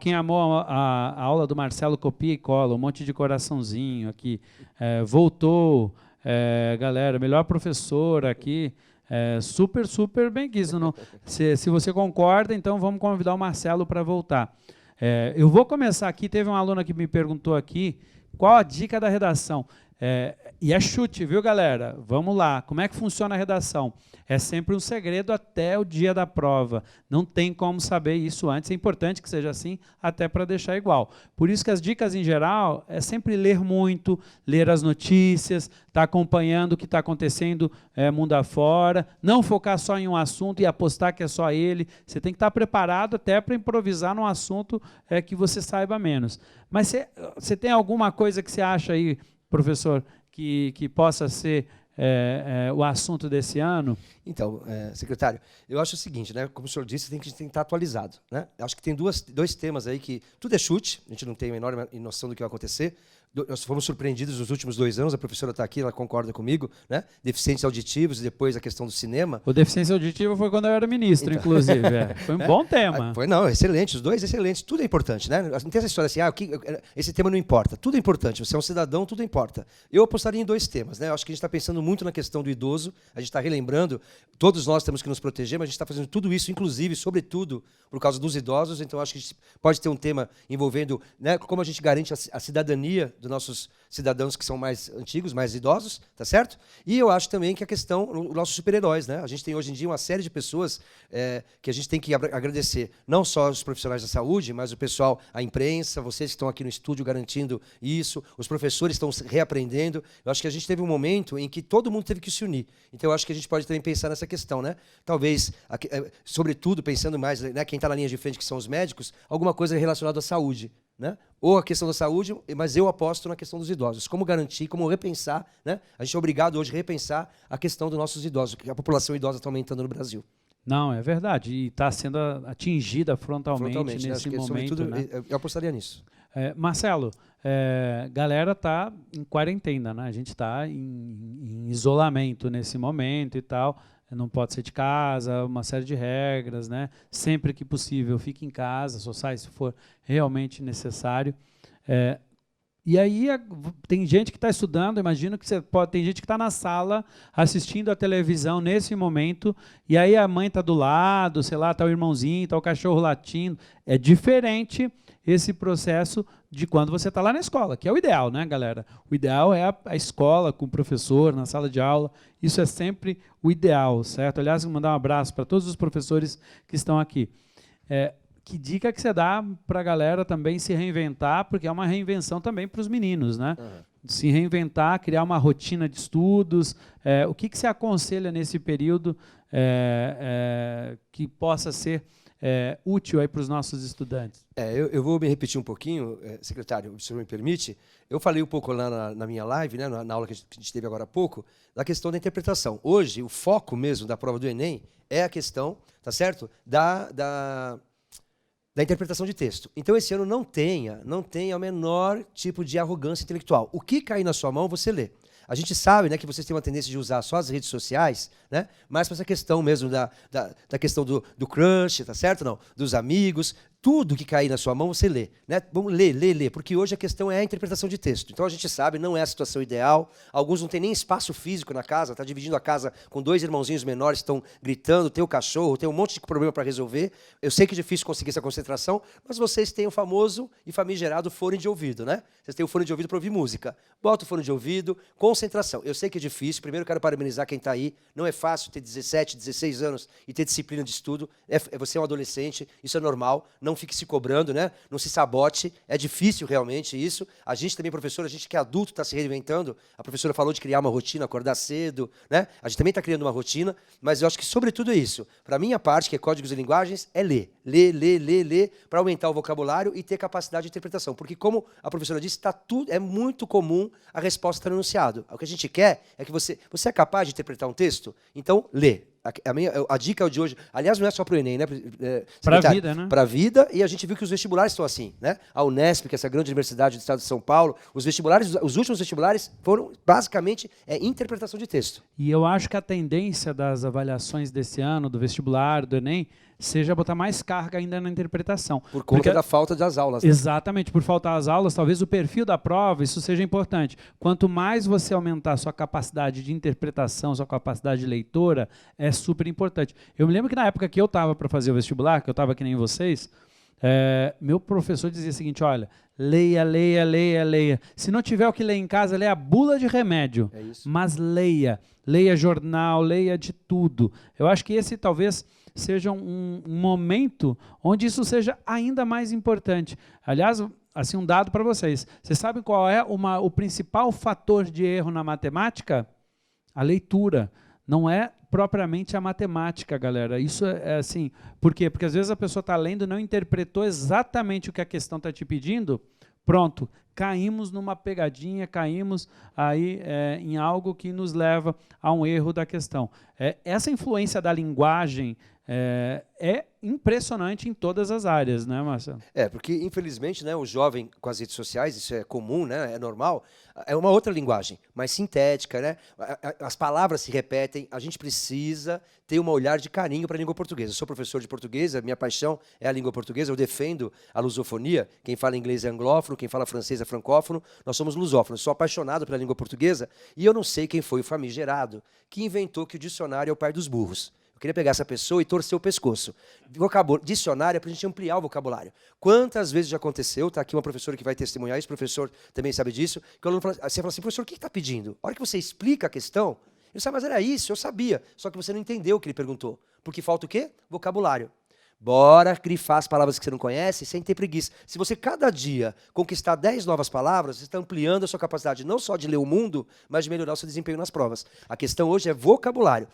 Quem amou a aula do Marcelo, copia e cola, um monte de coraçãozinho aqui. Voltou. Galera, melhor professor aqui, Super, super bem quisto. Se você concorda, então vamos convidar o Marcelo para voltar. Eu vou começar aqui, teve uma aluna que me perguntou aqui, qual a dica da redação? E é chute, viu, galera? Vamos lá. Como é que funciona a redação? É sempre um segredo até o dia da prova. Não tem como saber isso antes. É importante que seja assim, até para deixar igual. Por isso que as dicas, em geral, é sempre ler muito, ler as notícias, estar acompanhando o que está acontecendo mundo afora, não focar só em um assunto e apostar que é só ele. Você tem que estar preparado até para improvisar num assunto que você saiba menos. Mas você tem alguma coisa que você acha aí, professor, que possa ser o assunto desse ano? Então, secretário, eu acho o seguinte, né? Como o senhor disse, tem que estar atualizado, né? Acho que tem dois temas aí que tudo é chute, a gente não tem a menor noção do que vai acontecer. Nós fomos surpreendidos nos últimos 2 anos, a professora está aqui, ela concorda comigo, né? Deficientes auditivos e depois a questão do cinema. O deficiência auditiva foi quando eu era ministro, então, inclusive. Foi um bom tema. Foi, não, excelente, os dois excelentes, tudo é importante, né? Não tem essa história assim, esse tema não importa, tudo é importante, você é um cidadão, tudo importa. Eu apostaria em 2 temas, né? Eu acho que a gente está pensando muito na questão do idoso, a gente está relembrando, todos nós temos que nos proteger, mas a gente está fazendo tudo isso, inclusive, sobretudo, por causa dos idosos, então acho que a gente pode ter um tema envolvendo, né, como a gente garante a cidadania dos nossos cidadãos que são mais antigos, mais idosos, tá certo? E eu acho também que a questão, os nossos super-heróis, né? A gente tem hoje em dia uma série de pessoas que a gente tem que agradecer, não só os profissionais da saúde, mas o pessoal, a imprensa, vocês que estão aqui no estúdio garantindo isso, os professores estão reaprendendo. Eu acho que a gente teve um momento em que todo mundo teve que se unir. Então eu acho que a gente pode também pensar nessa questão, né? Talvez, sobretudo, pensando mais, né, quem está na linha de frente, que são os médicos, alguma coisa relacionada à saúde, né? Ou a questão da saúde, mas eu aposto na questão dos idosos. Como garantir, como repensar, né? A gente é obrigado hoje a repensar a questão dos nossos idosos, porque a população idosa está aumentando no Brasil. Não, é verdade. E está sendo atingida frontalmente nesse né? momento. Né? Eu apostaria nisso. Marcelo, galera está em quarentena, né? A gente está em isolamento nesse momento e tal. Não pode sair de casa, uma série de regras, né? Sempre que possível, fique em casa, só sai se for realmente necessário. E aí tem gente que está estudando, imagino que tem gente que está na sala assistindo a televisão nesse momento, e aí a mãe está do lado, sei lá, está o irmãozinho, está o cachorro latindo. É diferente esse processo de quando você está lá na escola, que é o ideal, né, galera? O ideal é a escola com o professor, na sala de aula. Isso é sempre o ideal, certo? Aliás, vou mandar um abraço para todos os professores que estão aqui. Que dica que você dá para a galera também se reinventar, porque é uma reinvenção também para os meninos, né? Se reinventar, criar uma rotina de estudos. O que você aconselha nesse período que possa ser útil aí para os nossos estudantes? Eu vou me repetir um pouquinho, secretário, se o senhor me permite. Eu falei um pouco lá na minha live, né, na aula que a gente teve agora há pouco, da questão da interpretação. Hoje, o foco mesmo da prova do Enem é a questão, tá certo? Da interpretação de texto. Então, esse ano não tenha o menor tipo de arrogância intelectual. O que cair na sua mão, você lê. A gente sabe, né, que vocês têm uma tendência de usar só as redes sociais, né, mas para essa questão mesmo da questão do crush, tá certo? Não, dos amigos. Tudo que cair na sua mão, você lê. Né? Vamos ler, porque hoje a questão é a interpretação de texto. Então a gente sabe, não é a situação ideal. Alguns não têm nem espaço físico na casa, está dividindo a casa com 2 irmãozinhos menores, estão gritando, tem o cachorro, tem um monte de problema para resolver. Eu sei que é difícil conseguir essa concentração, mas vocês têm o famoso e famigerado fone de ouvido, né? Vocês têm o fone de ouvido para ouvir música. Bota o fone de ouvido, concentração. Eu sei que é difícil, primeiro eu quero parabenizar quem está aí. Não é fácil ter 17, 16 anos e ter disciplina de estudo. Você é um adolescente, isso é normal. Não fique se cobrando, né? Não se sabote. É difícil realmente isso. A gente também, professor, a gente que é adulto está se reinventando. A professora falou de criar uma rotina, acordar cedo, né? A gente também está criando uma rotina, mas eu acho que, sobretudo, é isso. Para a minha parte, que é códigos e linguagens, é ler. Ler, para aumentar o vocabulário e ter capacidade de interpretação. Porque, como a professora disse, é muito comum a resposta estar no enunciado. O que a gente quer é que você é capaz de interpretar um texto? Então, lê. A dica de hoje, aliás, não é só para o Enem, né? Para a vida, né? Para a vida, e a gente viu que os vestibulares estão assim, né? A Unesp, que é essa grande universidade do estado de São Paulo, os últimos vestibulares foram basicamente interpretação de texto. E eu acho que a tendência das avaliações desse ano, do vestibular, do Enem, seja botar mais carga ainda na interpretação. Por conta da falta das aulas. Né? Exatamente, por faltar as aulas, talvez o perfil da prova, isso seja importante. Quanto mais você aumentar a sua capacidade de interpretação, sua capacidade de leitora, é super importante. Eu me lembro que na época que eu estava para fazer o vestibular, que eu estava que nem vocês, meu professor dizia o seguinte, olha, leia, leia, leia, leia. Se não tiver o que ler em casa, leia a bula de remédio, mas leia. Leia jornal, leia de tudo. Eu acho que esse talvez seja um momento onde isso seja ainda mais importante. Aliás, assim, um dado para vocês. Vocês sabem qual é o principal fator de erro na matemática? A leitura. Não é propriamente a matemática, galera. Isso é assim. Por quê? Porque às vezes a pessoa está lendo e não interpretou exatamente o que a questão está te pedindo. Pronto, caímos numa pegadinha, caímos aí em algo que nos leva a um erro da questão. Essa influência da linguagem é impressionante em todas as áreas, né, Marcelo? Porque infelizmente, né, o jovem com as redes sociais, isso é comum, né, é normal, é uma outra linguagem, mais sintética, né? As palavras se repetem, a gente precisa ter um olhar de carinho para a língua portuguesa. Eu sou professor de português, a minha paixão é a língua portuguesa, eu defendo a lusofonia, quem fala inglês é anglófono, quem fala francês é francófono, nós somos lusófonos. Eu sou apaixonado pela língua portuguesa e eu não sei quem foi o famigerado que inventou que o dicionário é o pai dos burros. Queria pegar essa pessoa e torcer o pescoço. Dicionário é para a gente ampliar o vocabulário. Quantas vezes já aconteceu, está aqui uma professora que vai testemunhar isso, professor também sabe disso, que o aluno fala, você fala assim, professor, o que está pedindo? A hora que você explica a questão, ele sabe, mas era isso, eu sabia, só que você não entendeu o que ele perguntou. Porque falta o quê? Vocabulário. Bora grifar as palavras que você não conhece sem ter preguiça. Se você cada dia conquistar 10 novas palavras, você está ampliando a sua capacidade não só de ler o mundo, mas de melhorar o seu desempenho nas provas. A questão hoje é vocabulário.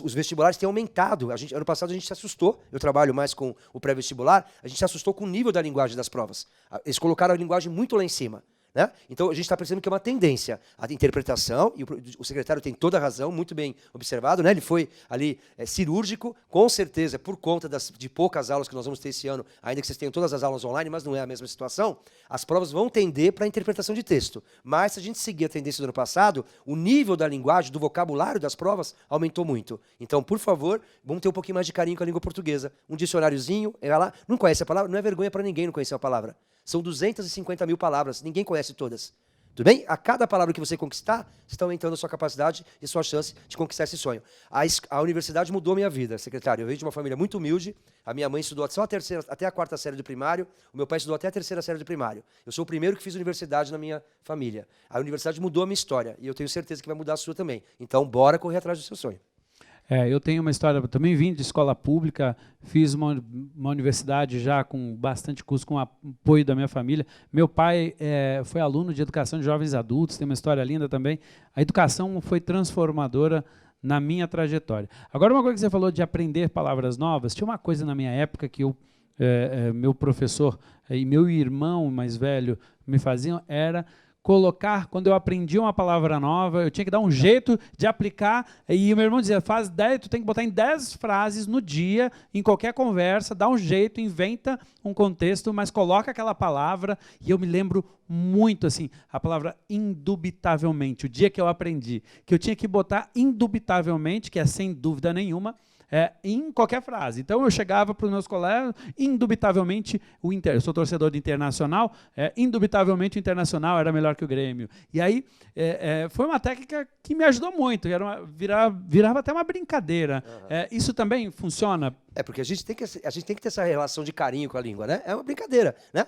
Os vestibulares têm aumentado. Ano passado a gente se assustou, eu trabalho mais com o pré-vestibular, a gente se assustou com o nível da linguagem das provas. Eles colocaram a linguagem muito lá em cima. Né? Então, a gente está percebendo que é uma tendência. A interpretação, e o secretário tem toda a razão, muito bem observado, né? Ele foi ali cirúrgico, com certeza, por conta de poucas aulas que nós vamos ter esse ano, ainda que vocês tenham todas as aulas online, mas não é a mesma situação, as provas vão tender para a interpretação de texto. Mas, se a gente seguir a tendência do ano passado, o nível da linguagem, do vocabulário das provas, aumentou muito. Então, por favor, vamos ter um pouquinho mais de carinho com a língua portuguesa. Um dicionáriozinho, vai lá, não conhece a palavra? Não é vergonha para ninguém não conhecer a palavra. São 250 mil palavras, ninguém conhece todas. Tudo bem? A cada palavra que você conquistar, você está aumentando a sua capacidade e a sua chance de conquistar esse sonho. A universidade mudou a minha vida, secretário. Eu venho de uma família muito humilde. A minha mãe estudou só até a quarta série do primário. O meu pai estudou até a terceira série do primário. Eu sou o primeiro que fiz universidade na minha família. A universidade mudou a minha história e eu tenho certeza que vai mudar a sua também. Então, bora correr atrás do seu sonho. Eu tenho uma história, também vim de escola pública, fiz uma universidade já com bastante custo, com o apoio da minha família. Meu pai foi aluno de educação de jovens e adultos, tem uma história linda também. A educação foi transformadora na minha trajetória. Agora, uma coisa que você falou de aprender palavras novas, tinha uma coisa na minha época que meu professor e meu irmão mais velho me faziam, era colocar, quando eu aprendi uma palavra nova, eu tinha que dar um jeito de aplicar, e o meu irmão dizia, faz 10, tu tem que botar em 10 frases no dia, em qualquer conversa, dá um jeito, inventa um contexto, mas coloca aquela palavra, e eu me lembro muito, assim, a palavra indubitavelmente, o dia que eu aprendi, que eu tinha que botar indubitavelmente, que é sem dúvida nenhuma, em qualquer frase. Então, eu chegava para os meus colegas, indubitavelmente, eu sou torcedor do Internacional, indubitavelmente o Internacional era melhor que o Grêmio. E aí, foi uma técnica que me ajudou muito, virava até uma brincadeira. Uhum. Isso também funciona? Porque a gente tem que ter essa relação de carinho com a língua, né? É uma brincadeira, né?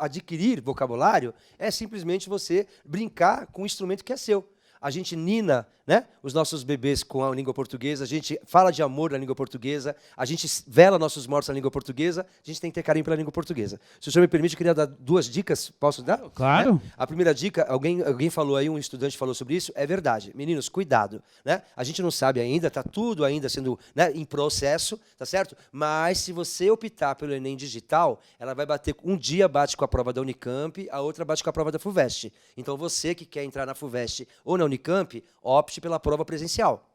Adquirir vocabulário é simplesmente você brincar com um instrumento que é seu. A gente nina, né, os nossos bebês com a língua portuguesa, a gente fala de amor na língua portuguesa, a gente vela nossos mortos na língua portuguesa, a gente tem que ter carinho pela língua portuguesa. Se o senhor me permite, eu queria dar 2 dicas, posso dar? Claro. Né? A primeira dica, alguém falou aí, um estudante falou sobre isso, é verdade. Meninos, cuidado, né? A gente não sabe ainda, está tudo ainda sendo, né, em processo, tá certo? Mas se você optar pelo Enem digital, ela vai bater, um dia bate com a prova da Unicamp, a outra bate com a prova da FUVEST. Então você que quer entrar na FUVEST ou na Unicamp, opte pela prova presencial.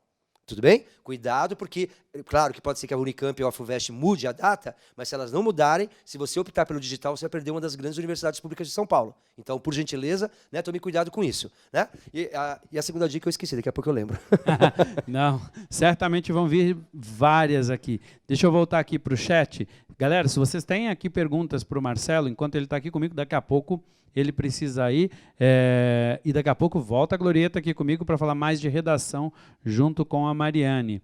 Tudo bem? Cuidado, porque, claro que pode ser que a Unicamp ou a FUVEST mude a data, mas se elas não mudarem, se você optar pelo digital, você vai perder uma das grandes universidades públicas de São Paulo. Então, por gentileza, né, tome cuidado com isso. Né? E a segunda dica eu esqueci, daqui a pouco eu lembro. Não, certamente vão vir várias aqui. Deixa eu voltar aqui para o chat. Galera, se vocês têm aqui perguntas para o Marcelo, enquanto ele está aqui comigo, daqui a pouco ele precisa ir. E daqui a pouco volta a Glorieta aqui comigo para falar mais de redação junto com a Mariane.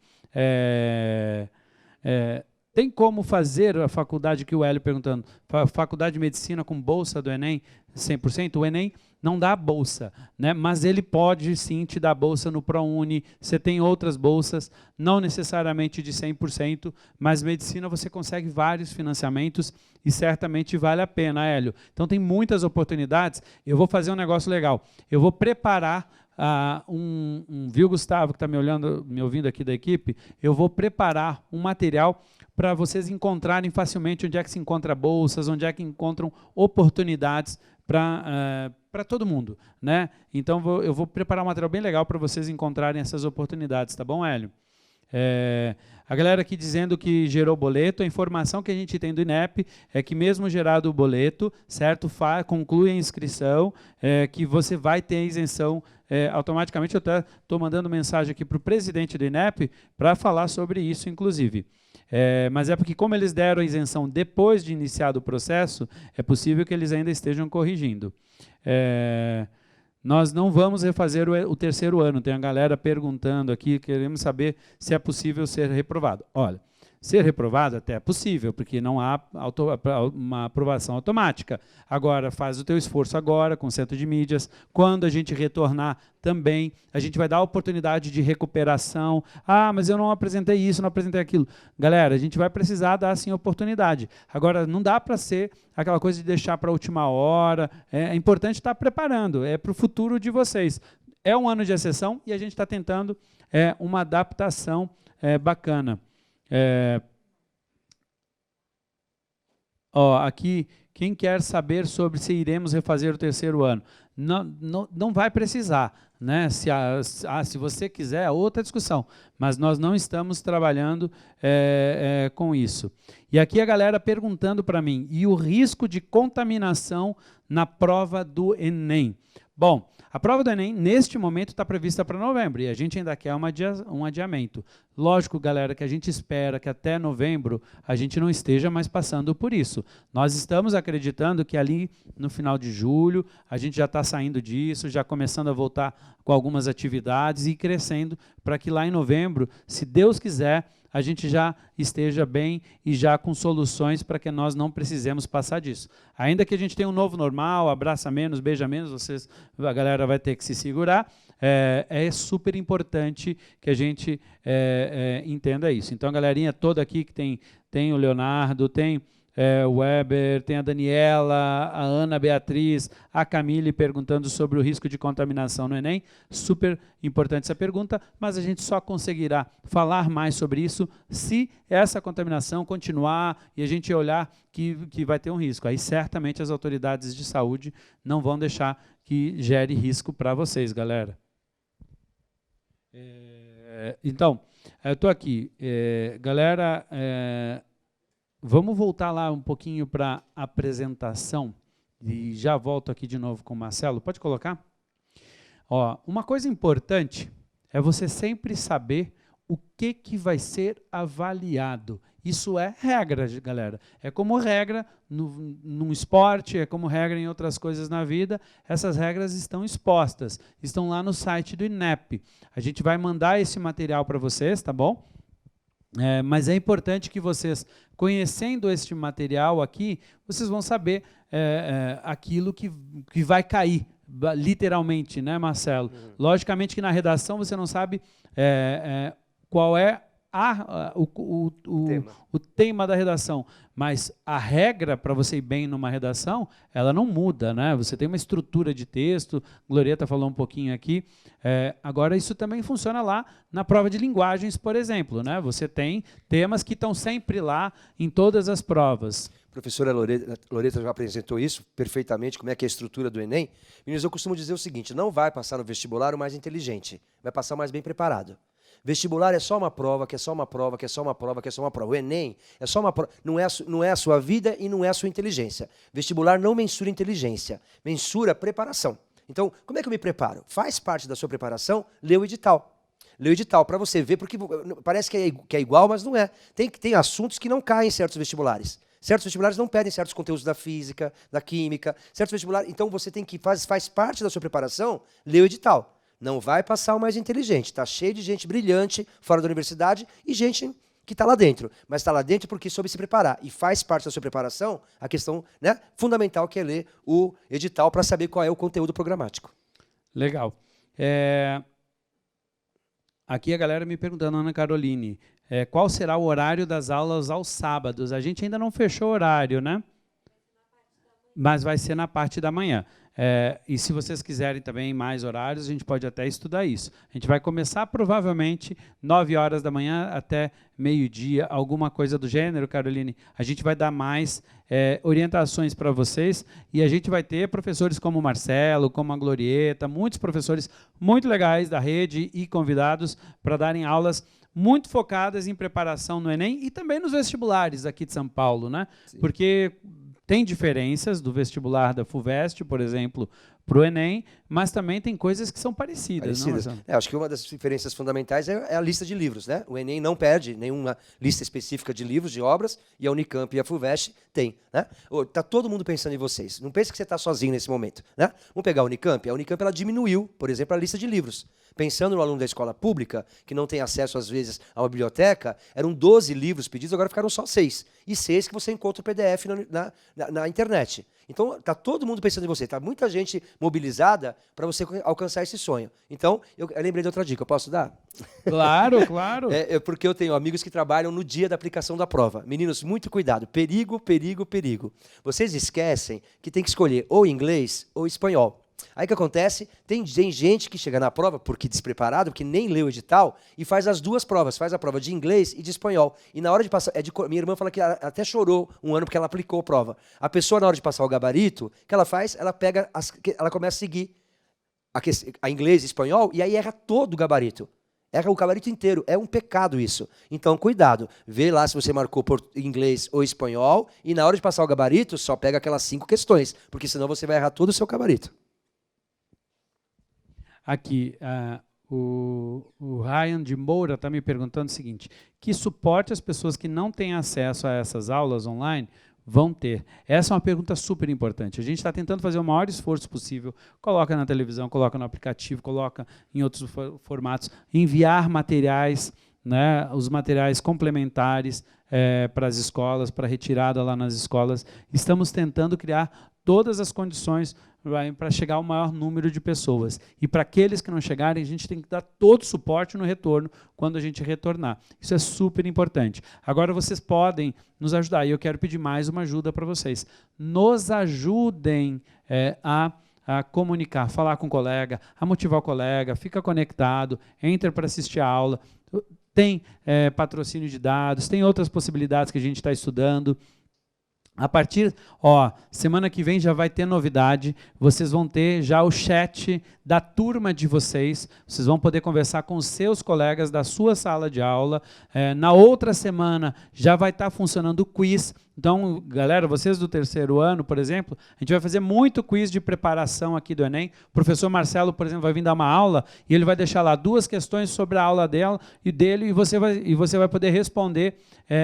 Tem como fazer a faculdade, que o Hélio perguntando, faculdade de medicina com bolsa do Enem 100%? O Enem não dá bolsa, né? Mas ele pode sim te dar bolsa no ProUni. Você tem outras bolsas, não necessariamente de 100%, mas medicina você consegue vários financiamentos e certamente vale a pena, Hélio. Então tem muitas oportunidades. Eu vou fazer um negócio legal. Eu vou preparar viu, Gustavo, que está me ouvindo aqui da equipe? Eu vou preparar um material para vocês encontrarem facilmente onde é que se encontra bolsas, onde é que encontram oportunidades para todo mundo, né? Então eu vou preparar um material bem legal para vocês encontrarem essas oportunidades, tá bom, Hélio? A galera aqui dizendo que gerou boleto, a informação que a gente tem do INEP é que mesmo gerado o boleto, certo, conclui a inscrição, que você vai ter a isenção automaticamente. Eu até estou mandando mensagem aqui para o presidente do INEP para falar sobre isso, inclusive. Mas é porque como eles deram a isenção depois de iniciado o processo, é possível que eles ainda estejam corrigindo. Nós não vamos refazer o terceiro ano. Tem a galera perguntando aqui, queremos saber se é possível ser reprovado. Olha, ser reprovado até é possível, porque não há uma aprovação automática. Agora, faz o teu esforço agora, com o centro de mídias. Quando a gente retornar também, a gente vai dar a oportunidade de recuperação. Ah, mas eu não apresentei isso, não apresentei aquilo. Galera, a gente vai precisar dar, sim, oportunidade. Agora, não dá para ser aquela coisa de deixar para a última hora. É importante estar preparando, é para o futuro de vocês. É um ano de exceção e a gente está tentando uma adaptação bacana. Aqui, quem quer saber sobre se iremos refazer o terceiro ano? Não vai precisar, né? Se você quiser, é outra discussão, mas nós não estamos trabalhando com isso. E aqui a galera perguntando para mim, e o risco de contaminação na prova do Enem? Bom, a prova do Enem, neste momento, está prevista para novembro, e a gente ainda quer um adiamento. Lógico, galera, que a gente espera que até novembro a gente não esteja mais passando por isso. Nós estamos acreditando que ali no final de julho a gente já está saindo disso, já começando a voltar com algumas atividades e crescendo para que lá em novembro, se Deus quiser, a gente já esteja bem e já com soluções para que nós não precisemos passar disso. Ainda que a gente tenha um novo normal, abraça menos, beija menos, a galera vai ter que se segurar, é super importante que a gente entenda isso. Então, a galerinha toda aqui que tem o Leonardo, tem o Weber, tem a Daniela, a Ana Beatriz, a Camille perguntando sobre o risco de contaminação no Enem. Super importante essa pergunta, mas a gente só conseguirá falar mais sobre isso se essa contaminação continuar e a gente olhar que vai ter um risco. Aí certamente as autoridades de saúde não vão deixar que gere risco para vocês, galera. Então, eu estou aqui. Galera, vamos voltar lá um pouquinho para a apresentação e já volto aqui de novo com o Marcelo. Pode colocar? Uma coisa importante é você sempre saber o que vai ser avaliado. Isso é regra, galera. É como regra num esporte, é como regra em outras coisas na vida. Essas regras estão expostas, estão lá no site do INEP. A gente vai mandar esse material para vocês, tá bom? Mas é importante que vocês, conhecendo este material aqui, vocês vão saber aquilo que vai cair, literalmente, né, Marcelo? Logicamente que na redação você não sabe qual é o tema da redação, mas a regra para você ir bem numa redação, ela não muda, né? Você tem uma estrutura de texto, Glorieta falou um pouquinho aqui, agora isso também funciona lá na prova de linguagens, por exemplo, né? Você tem temas que estão sempre lá em todas as provas. Professora Loreta já apresentou isso perfeitamente, como é que é a estrutura do Enem. Meninos, eu costumo dizer o seguinte, não vai passar no vestibular o mais inteligente, vai passar o mais bem preparado. Vestibular é só uma prova, que é só uma prova, que é só uma prova, que é só uma prova. O Enem é só uma prova. Não é a sua vida e não é a sua inteligência. Vestibular não mensura inteligência, mensura preparação. Então, como é que eu me preparo? Faz parte da sua preparação, lê o edital. Lê o edital para você ver, porque parece que é igual, mas não é. Tem assuntos que não caem em certos vestibulares. Certos vestibulares não pedem certos conteúdos da física, da química, certos vestibulares. Então você tem que faz parte da sua preparação, ler o edital. Não vai passar o mais inteligente. Está cheio de gente brilhante fora da universidade e gente que está lá dentro. Mas está lá dentro porque soube se preparar. E faz parte da sua preparação a questão, né, fundamental, que é ler o edital para saber qual é o conteúdo programático. Legal. Aqui a galera me perguntando, Ana Caroline, qual será o horário das aulas aos sábados? A gente ainda não fechou o horário, né? Mas vai ser na parte da manhã. E se vocês quiserem também mais horários, a gente pode até estudar isso. A gente vai começar provavelmente 9 horas da manhã até meio-dia, alguma coisa do gênero, Caroline. A gente vai dar mais orientações para vocês e a gente vai ter professores como o Marcelo, como a Glorieta, muitos professores muito legais da rede e convidados para darem aulas muito focadas em preparação no Enem e também nos vestibulares aqui de São Paulo, né? Sim. Porque tem diferenças do vestibular da FUVEST, por exemplo, para o Enem, mas também tem coisas que são parecidas. Não, acho que uma das diferenças fundamentais é a lista de livros, né? O Enem não pede nenhuma lista específica de livros, de obras, e a Unicamp e a FUVEST tem. Né? Tá todo mundo pensando em vocês. Não pense que você está sozinho nesse momento. Né? Vamos pegar a Unicamp. A Unicamp ela diminuiu, por exemplo, a lista de livros. Pensando no aluno da escola pública, que não tem acesso, às vezes, a uma biblioteca, eram 12 livros pedidos, agora ficaram só 6. E 6 que você encontra o PDF na internet. Então, está todo mundo pensando em você. Está muita gente mobilizada para você alcançar esse sonho. Então, eu lembrei de outra dica. Eu posso dar? Claro, claro. Porque eu tenho amigos que trabalham no dia da aplicação da prova. Meninos, muito cuidado. Perigo, perigo, perigo. Vocês esquecem que tem que escolher ou inglês ou espanhol. Aí o que acontece? Tem gente que chega na prova, porque despreparado, porque nem leu o edital, e faz as duas provas. Faz a prova de inglês e de espanhol. E na hora de passar... minha irmã fala que ela até chorou um ano porque ela aplicou a prova. A pessoa, na hora de passar o gabarito, o que ela faz? Ela ela começa a seguir a inglês e espanhol, e aí erra todo o gabarito. Erra o gabarito inteiro. É um pecado isso. Então, cuidado. Vê lá se você marcou por inglês ou espanhol, e na hora de passar o gabarito, só pega aquelas 5 questões, porque senão você vai errar todo o seu gabarito. Aqui, o Ryan de Moura está me perguntando o seguinte: que suporte as pessoas que não têm acesso a essas aulas online vão ter? Essa é uma pergunta super importante. A gente está tentando fazer o maior esforço possível. Coloca na televisão, coloca no aplicativo, coloca em outros formatos. Enviar materiais, né, os materiais complementares para as escolas, para retirada lá nas escolas. Estamos tentando criar todas as condições para chegar ao maior número de pessoas. E para aqueles que não chegarem, a gente tem que dar todo o suporte no retorno, quando a gente retornar. Isso é super importante. Agora vocês podem nos ajudar, e eu quero pedir mais uma ajuda para vocês. Nos ajudem a comunicar, falar com o colega, a motivar o colega, fica conectado, entra para assistir a aula. Tem patrocínio de dados, tem outras possibilidades que a gente está estudando. A partir, semana que vem já vai ter novidade, vocês vão ter já o chat da turma de vocês vão poder conversar com os seus colegas da sua sala de aula. Na outra semana já vai estar funcionando o quiz. Então, galera, vocês do terceiro ano, por exemplo, a gente vai fazer muito quiz de preparação aqui do Enem. O professor Marcelo, por exemplo, vai vir dar uma aula e ele vai deixar lá 2 questões sobre a aula dele e você vai poder responder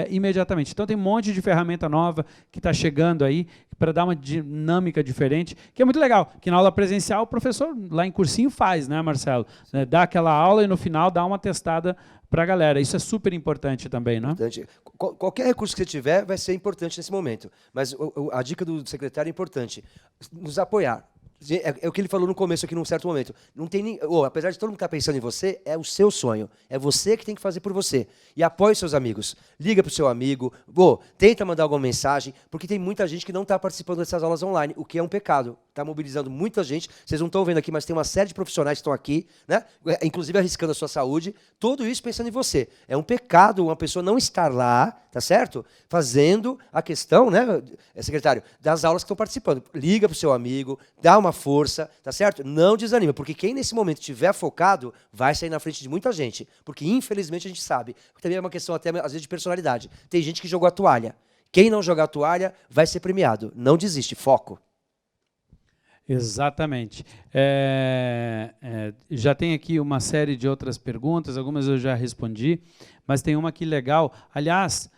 imediatamente. Então, tem um monte de ferramenta nova que está chegando aí para dar uma dinâmica diferente, que é muito legal, que na aula presencial o professor lá em cursinho faz, né, Marcelo? Dá aquela aula e no final dá uma testada para a galera. Isso é super importante também, né? Importante. Qualquer recurso que você tiver vai ser importante nesse momento. Mas a dica do secretário é importante. Nos apoiar. É o que ele falou no começo aqui, num certo momento. Não tem apesar de todo mundo estar pensando em você, é o seu sonho. É você que tem que fazer por você. E apoie seus amigos. Liga para o seu amigo. Tenta mandar alguma mensagem, porque tem muita gente que não está participando dessas aulas online, o que é um pecado. está mobilizando muita gente. Vocês não estão vendo aqui, mas tem uma série de profissionais que estão aqui, né? Inclusive arriscando a sua saúde. Tudo isso pensando em você. É um pecado uma pessoa não estar lá, tá certo? Fazendo a questão, né, secretário, das aulas que estão participando. Liga para o seu amigo, dá uma força, tá certo? Não desanima, porque quem nesse momento estiver focado vai sair na frente de muita gente. Porque, infelizmente, a gente sabe. Também é uma questão até, às vezes, de personalidade. Tem gente que jogou a toalha. Quem não jogar a toalha vai ser premiado. Não desiste, foco. Exatamente. Já tem aqui uma série de outras perguntas, algumas eu já respondi, mas tem uma aqui legal. Aliás,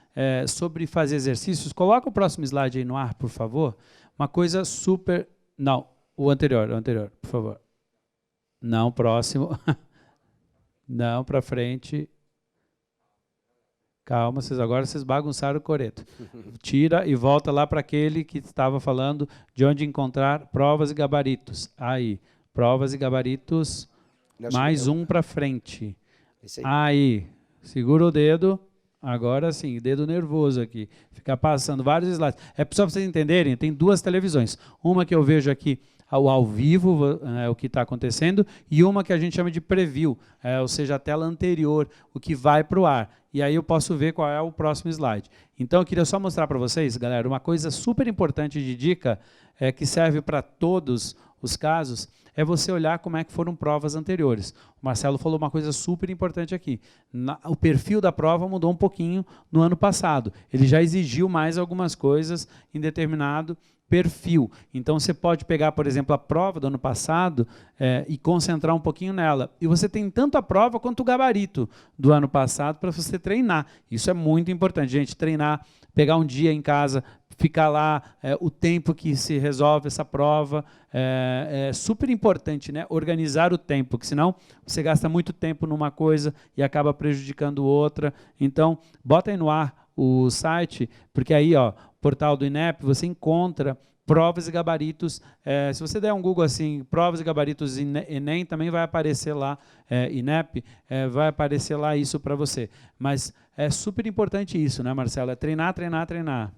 sobre fazer exercícios, coloca o próximo slide aí no ar, por favor. Uma coisa super... Não, o anterior, por favor. Não, próximo. Não, para frente. Calma, agora vocês bagunçaram o coreto. Tira e volta lá para aquele que estava falando de onde encontrar provas e gabaritos. Aí, provas e gabaritos, mais um para frente. Aí, segura o dedo, agora sim, dedo nervoso aqui. Fica passando vários slides. É só para vocês entenderem, tem duas televisões. Uma que eu vejo aqui ao vivo, o que está acontecendo, e uma que a gente chama de preview, ou seja, a tela anterior, o que vai para o ar. E aí eu posso ver qual é o próximo slide. Então eu queria só mostrar para vocês, galera, uma coisa super importante de dica, que serve para todos os casos, é você olhar como é que foram provas anteriores. O Marcelo falou uma coisa super importante aqui. O perfil da prova mudou um pouquinho no ano passado. Ele já exigiu mais algumas coisas em determinado perfil. Então, você pode pegar, por exemplo, a prova do ano passado e concentrar um pouquinho nela. E você tem tanto a prova quanto o gabarito do ano passado para você treinar. Isso é muito importante, gente. Treinar, pegar um dia em casa, ficar lá o tempo que se resolve essa prova. É super importante, né? Organizar o tempo, porque senão você gasta muito tempo numa coisa e acaba prejudicando outra. Então, bota aí no ar o site, porque aí, ó, portal do INEP, você encontra provas e gabaritos. Se você der um Google assim, provas e gabaritos Enem, também vai aparecer lá, INEP, vai aparecer lá isso para você. Mas é super importante isso, né, Marcelo? É treinar, treinar, treinar.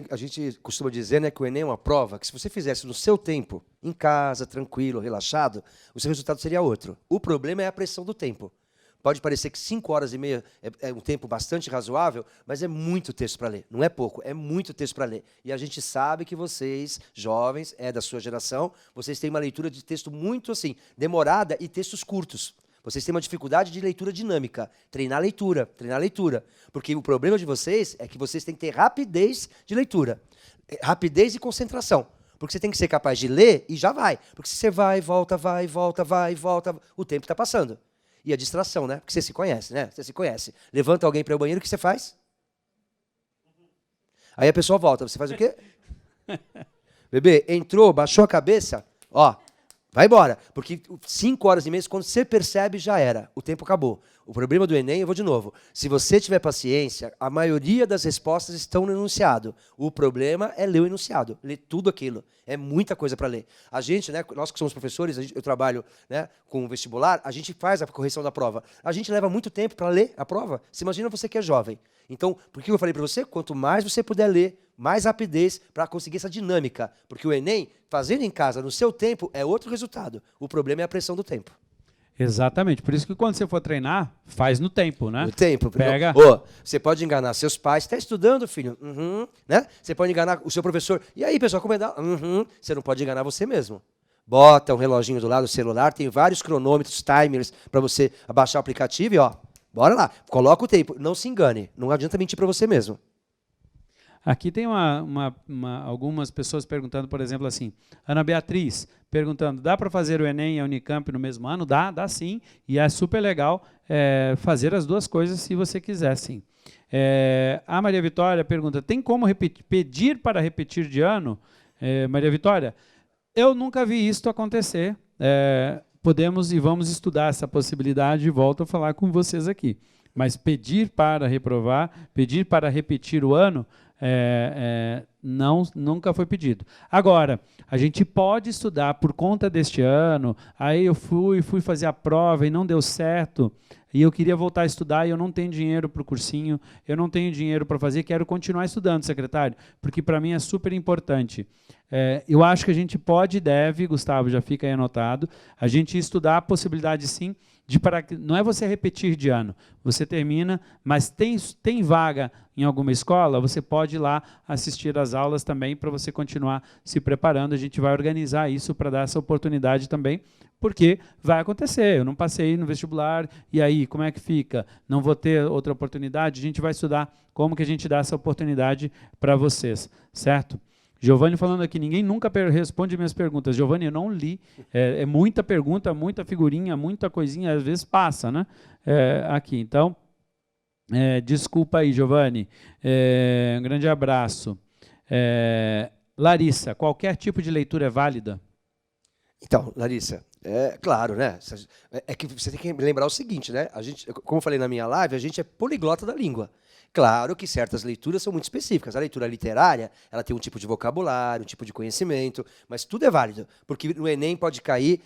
A gente costuma dizer, né, que o Enem é uma prova que, se você fizesse no seu tempo, em casa, tranquilo, relaxado, o seu resultado seria outro. O problema é a pressão do tempo. Pode parecer que 5 horas e meia é um tempo bastante razoável, mas é muito texto para ler. Não é pouco, é muito texto para ler. E a gente sabe que vocês, jovens, da sua geração, vocês têm uma leitura de texto muito assim, demorada e textos curtos. Vocês têm uma dificuldade de leitura dinâmica. Treinar a leitura, treinar a leitura. Porque o problema de vocês é que vocês têm que ter rapidez de leitura. Rapidez e concentração. Porque você tem que ser capaz de ler e já vai. Porque se você vai, volta, o tempo está passando. E a distração, né? Porque você se conhece, né? Você se conhece. Levanta alguém para o banheiro, o que você faz? Aí a pessoa volta. Você faz o quê? Bebê, entrou, baixou a cabeça, ó, vai embora. Porque 5 horas e meia, quando você percebe, já era. O tempo acabou. O problema do Enem, eu vou de novo. Se você tiver paciência, a maioria das respostas estão no enunciado. O problema é ler o enunciado, ler tudo aquilo. É muita coisa para ler. A gente, né, nós que somos professores, eu trabalho, né, com vestibular, a gente faz a correção da prova. A gente leva muito tempo para ler a prova. Você imagina você que é jovem. Então, por que eu falei para você? Quanto mais você puder ler, mais rapidez para conseguir essa dinâmica. Porque o Enem, fazendo em casa, no seu tempo, é outro resultado. O problema é a pressão do tempo. Exatamente. Por isso que quando você for treinar, faz no tempo, né? No tempo. Pega. Você pode enganar seus pais. Está estudando, filho? Né? Você pode enganar o seu professor. E aí, pessoal, como é dar? Você não pode enganar você mesmo. Bota um reloginho do lado do celular. Tem vários cronômetros, timers, para você abaixar o aplicativo e, ó, bora lá. Coloca o tempo. Não se engane. Não adianta mentir para você mesmo. Aqui tem algumas pessoas perguntando, por exemplo, assim, Ana Beatriz perguntando, dá para fazer o Enem e a Unicamp no mesmo ano? Dá sim, e é super legal fazer as duas coisas se você quiser, sim. A Maria Vitória pergunta, tem como pedir para repetir de ano? Maria Vitória, eu nunca vi isso acontecer, podemos e vamos estudar essa possibilidade e volto a falar com vocês aqui. Mas pedir para reprovar, pedir para repetir o ano, nunca foi pedido. Agora, a gente pode estudar por conta deste ano, aí eu fui fazer a prova e não deu certo, e eu queria voltar a estudar e eu não tenho dinheiro para o cursinho, eu não tenho dinheiro para fazer, quero continuar estudando, secretário, porque para mim é super importante. Eu acho que a gente pode e deve, Gustavo, já fica aí anotado, a gente estudar a possibilidade, sim, não é você repetir de ano, você termina, mas tem vaga em alguma escola, você pode ir lá assistir às aulas também para você continuar se preparando. A gente vai organizar isso para dar essa oportunidade também, porque vai acontecer. Eu não passei no vestibular, e aí, como é que fica? Não vou ter outra oportunidade? A gente vai estudar como que a gente dá essa oportunidade para vocês, certo? Giovanni falando aqui, ninguém nunca responde minhas perguntas. Giovanni, eu não li. É muita pergunta, muita figurinha, muita coisinha, às vezes passa, né? Aqui, então, desculpa aí, Giovanni. Um grande abraço. Larissa, qualquer tipo de leitura é válida? Então, Larissa, claro, né? É que você tem que lembrar o seguinte, né? A gente, como eu falei na minha live, a gente é poliglota da língua. Claro que certas leituras são muito específicas. A leitura literária, ela tem um tipo de vocabulário, um tipo de conhecimento, mas tudo é válido, porque no Enem pode cair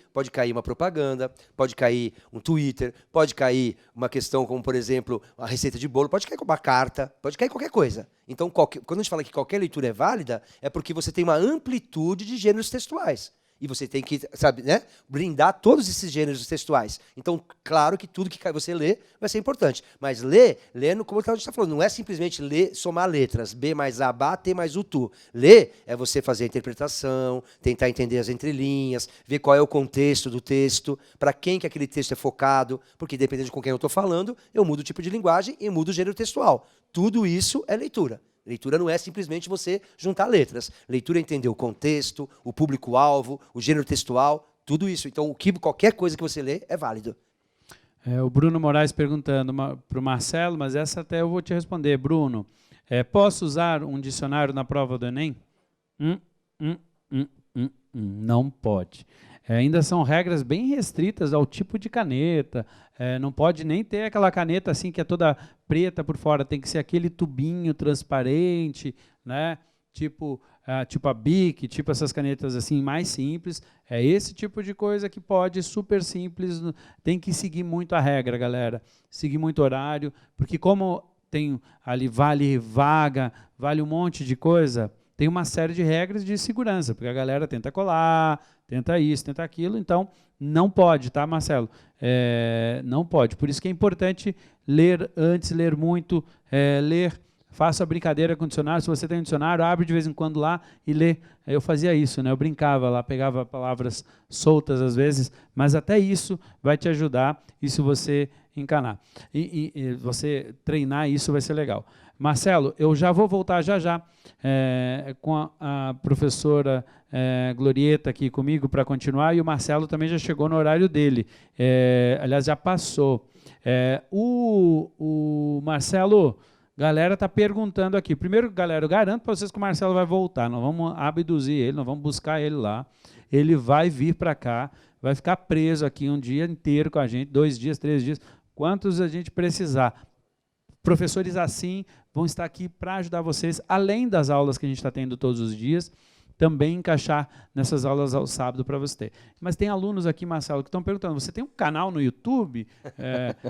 uma propaganda, pode cair um Twitter, pode cair uma questão como, por exemplo, a receita de bolo, pode cair uma carta, pode cair qualquer coisa. Então, quando a gente fala que qualquer leitura é válida, é porque você tem uma amplitude de gêneros textuais. E você tem que, sabe, né, brindar todos esses gêneros textuais. Então, claro que tudo que você lê vai ser importante. Mas ler, como a gente está falando, não é simplesmente ler, somar letras. B mais A, Bá, T mais U, Tu. Ler é você fazer a interpretação, tentar entender as entrelinhas, ver qual é o contexto do texto, para quem que aquele texto é focado, porque dependendo de com quem eu estou falando, eu mudo o tipo de linguagem e mudo o gênero textual. Tudo isso é leitura. Leitura não é simplesmente você juntar letras. Leitura é entender o contexto, o público-alvo, o gênero textual, tudo isso. Então, qualquer coisa que você lê é válido. O Bruno Moraes perguntando para o Marcelo, mas essa até eu vou te responder. Bruno, posso usar um dicionário na prova do Enem? Não pode. Ainda são regras bem restritas ao tipo de caneta. Não pode nem ter aquela caneta assim que é toda preta por fora. Tem que ser aquele tubinho transparente, né? Tipo a Bic, tipo essas canetas assim mais simples. É esse tipo de coisa que pode, super simples. Tem que seguir muito a regra, galera. Seguir muito horário, porque como tem ali vale vaga, vale um monte de coisa, tem uma série de regras de segurança, porque a galera tenta colar, tenta isso, tenta aquilo, então não pode, tá, Marcelo? Não pode. Por isso que é importante ler antes, ler muito, faça a brincadeira com o dicionário. Se você tem um dicionário, abre de vez em quando lá e lê. Eu fazia isso, né? Eu brincava lá, pegava palavras soltas às vezes, mas até isso vai te ajudar, e se você encanar. E você treinar isso vai ser legal. Marcelo, eu já vou voltar já com a professora Glorieta aqui comigo para continuar, e o Marcelo também já chegou no horário dele. Aliás, já passou. O Marcelo, galera está perguntando aqui. Primeiro, galera, eu garanto para vocês que o Marcelo vai voltar. Nós vamos abduzir ele, nós vamos buscar ele lá. Ele vai vir para cá, vai ficar preso aqui um dia inteiro com a gente, 2 dias, 3 dias, quantos a gente precisar. Professores assim vão estar aqui para ajudar vocês, além das aulas que a gente está tendo todos os dias, também encaixar nessas aulas ao sábado para você ter. Mas tem alunos aqui, Marcelo, que estão perguntando, você tem um canal no YouTube?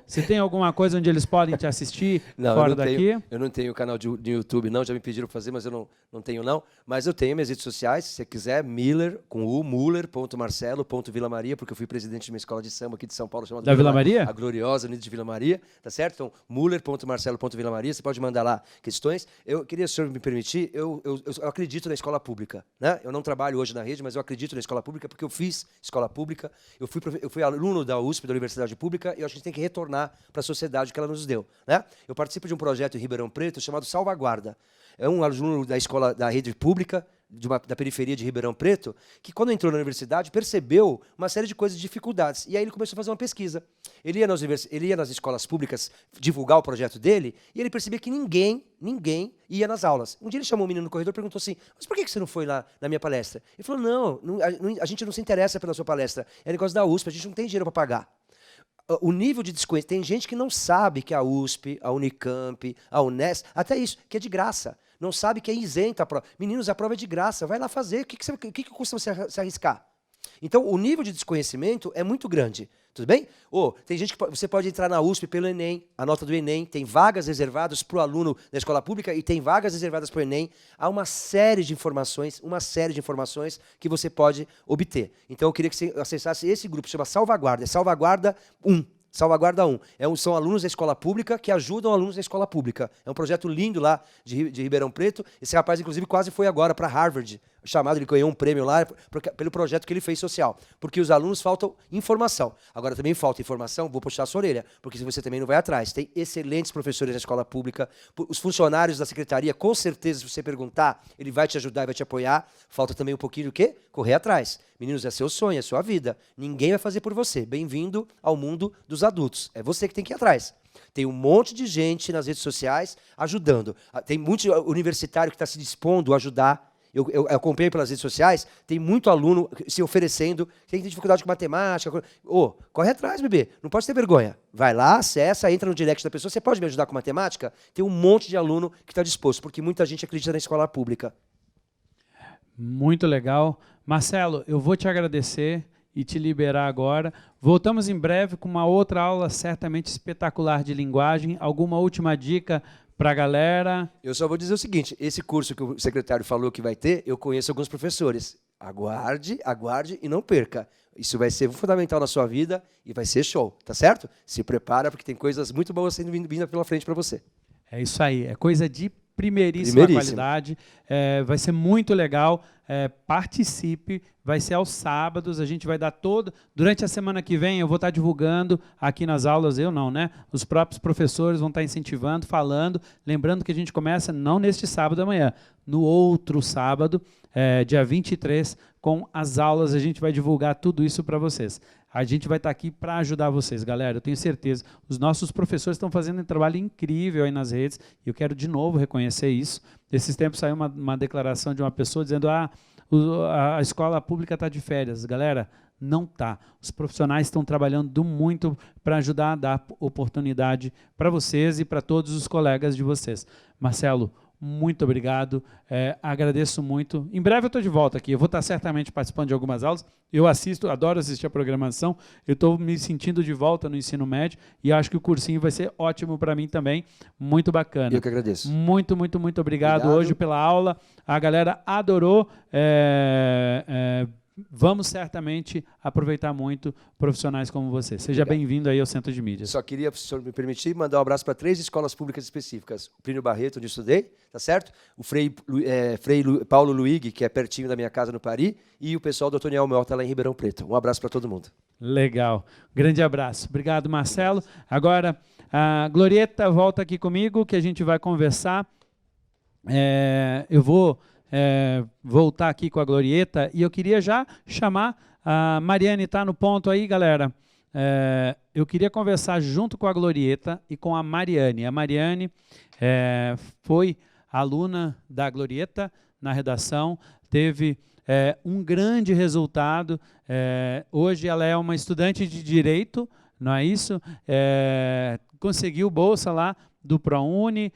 Você tem alguma coisa onde eles podem te assistir fora daqui? Eu não tenho canal de YouTube, não. Já me pediram para fazer, mas eu não tenho, não. Mas eu tenho minhas redes sociais, se você quiser, Miller, com U, muller.marcelo.villamaria, porque eu fui presidente de uma escola de samba aqui de São Paulo, chamada da Vila Maria? A Gloriosa Unida de Vila Maria, tá certo? Então, muller.marcelo.villamaria, você pode mandar lá questões. Eu queria, se o senhor me permitir, eu acredito na escola pública, né? Eu não trabalho hoje na rede, mas eu acredito na escola pública porque eu fiz escola pública, eu fui aluno da USP, da Universidade Pública, e eu acho que a gente tem que retornar para a sociedade que ela nos deu, né? Eu participo de um projeto em Ribeirão Preto chamado Salvaguarda. É um aluno da escola da rede pública, da periferia de Ribeirão Preto, que quando entrou na universidade percebeu uma série de coisas, de dificuldades. E aí ele começou a fazer uma pesquisa. Ele ia nas escolas públicas divulgar o projeto dele, e ele percebia que ninguém ia nas aulas. Um dia ele chamou um menino no corredor e perguntou assim, mas por que você não foi lá na minha palestra? Ele falou, a gente não se interessa pela sua palestra, é negócio da USP, a gente não tem dinheiro para pagar. o nível de desconhecimento. Tem gente que não sabe que a USP, a Unicamp, a Unesp, até isso, que é de graça. Não sabe que é isenta a prova. Meninos, a prova é de graça, vai lá fazer. O que custa você se arriscar? Então, o nível de desconhecimento é muito grande. Tudo bem? Tem gente que você pode entrar na USP pelo Enem, a nota do Enem, tem vagas reservadas para o aluno da escola pública e tem vagas reservadas para o Enem. Há uma série de informações que você pode obter. Então, eu queria que você acessasse esse grupo, chama Salvaguarda, é Salvaguarda 1. Salvaguarda 1. São alunos da escola pública que ajudam alunos da escola pública. É um projeto lindo lá de Ribeirão Preto. Esse rapaz, inclusive, quase foi agora para Harvard, chamado, ele ganhou um prêmio lá pelo projeto que ele fez social. Porque os alunos faltam informação. Agora, também falta informação, vou puxar a sua orelha, porque você também não vai atrás. Tem excelentes professores na escola pública, os funcionários da secretaria, com certeza, se você perguntar, ele vai te ajudar e vai te apoiar. Falta também um pouquinho do quê? Correr atrás. Meninos, é seu sonho, é sua vida. Ninguém vai fazer por você. Bem-vindo ao mundo dos adultos. É você que tem que ir atrás. Tem um monte de gente nas redes sociais ajudando. Tem muito universitário que está se dispondo a ajudar. Eu acompanho pelas redes sociais, tem muito aluno se oferecendo, tem dificuldade com matemática. Corre atrás, bebê. Não pode ter vergonha. Vai lá, acessa, entra no direct da pessoa. Você pode me ajudar com matemática? Tem um monte de aluno que está disposto, porque muita gente acredita na escola pública. Muito legal. Marcelo, eu vou te agradecer e te liberar agora. Voltamos em breve com uma outra aula certamente espetacular de linguagem. Alguma última dica para a galera? Eu só vou dizer o seguinte, esse curso que o secretário falou que vai ter, eu conheço alguns professores. Aguarde e não perca. Isso vai ser fundamental na sua vida e vai ser show, tá certo? Se prepara, porque tem coisas muito boas sendo vindas pela frente para você. É isso aí, é coisa de primeiríssima qualidade, vai ser muito legal, participe, vai ser aos sábados, a gente vai dar durante a semana que vem eu vou estar divulgando aqui nas aulas, eu não, né? Os próprios professores vão estar incentivando, falando, lembrando que a gente começa não neste sábado amanhã, no outro sábado, dia 23, com as aulas, a gente vai divulgar tudo isso para vocês. A gente vai estar aqui para ajudar vocês, galera, eu tenho certeza. Os nossos professores estão fazendo um trabalho incrível aí nas redes, e eu quero de novo reconhecer isso. Esses tempos saiu uma declaração de uma pessoa dizendo a escola pública está de férias. Galera, não está. Os profissionais estão trabalhando muito para ajudar a dar oportunidade para vocês e para todos os colegas de vocês. Marcelo, muito obrigado, agradeço muito. Em breve eu estou de volta aqui, eu vou estar certamente participando de algumas aulas, eu adoro assistir a programação, eu estou me sentindo de volta no ensino médio e acho que o cursinho vai ser ótimo para mim também, muito bacana. Eu que agradeço. Muito obrigado hoje pela aula, a galera adorou, vamos certamente aproveitar muito profissionais como você. Seja bem-vindo aí ao Centro de Mídias. Só queria, se o senhor me permitir, mandar um abraço para 3 escolas públicas específicas. O Plínio Barreto, onde eu estudei, tá certo? O Frei Paulo Luig, que é pertinho da minha casa no Paris, e o pessoal do Antoniel Mota lá em Ribeirão Preto. Um abraço para todo mundo. Legal. Grande abraço. Obrigado, Marcelo. Agora, a Glorieta volta aqui comigo, que a gente vai conversar. Eu vou voltar aqui com a Glorieta e eu queria já chamar a Mariane, está no ponto aí, galera? Eu queria conversar junto com a Glorieta e com a Mariane. A Mariane foi aluna da Glorieta na redação, teve um grande resultado. Hoje ela é uma estudante de Direito, não é isso? Conseguiu bolsa lá do ProUni,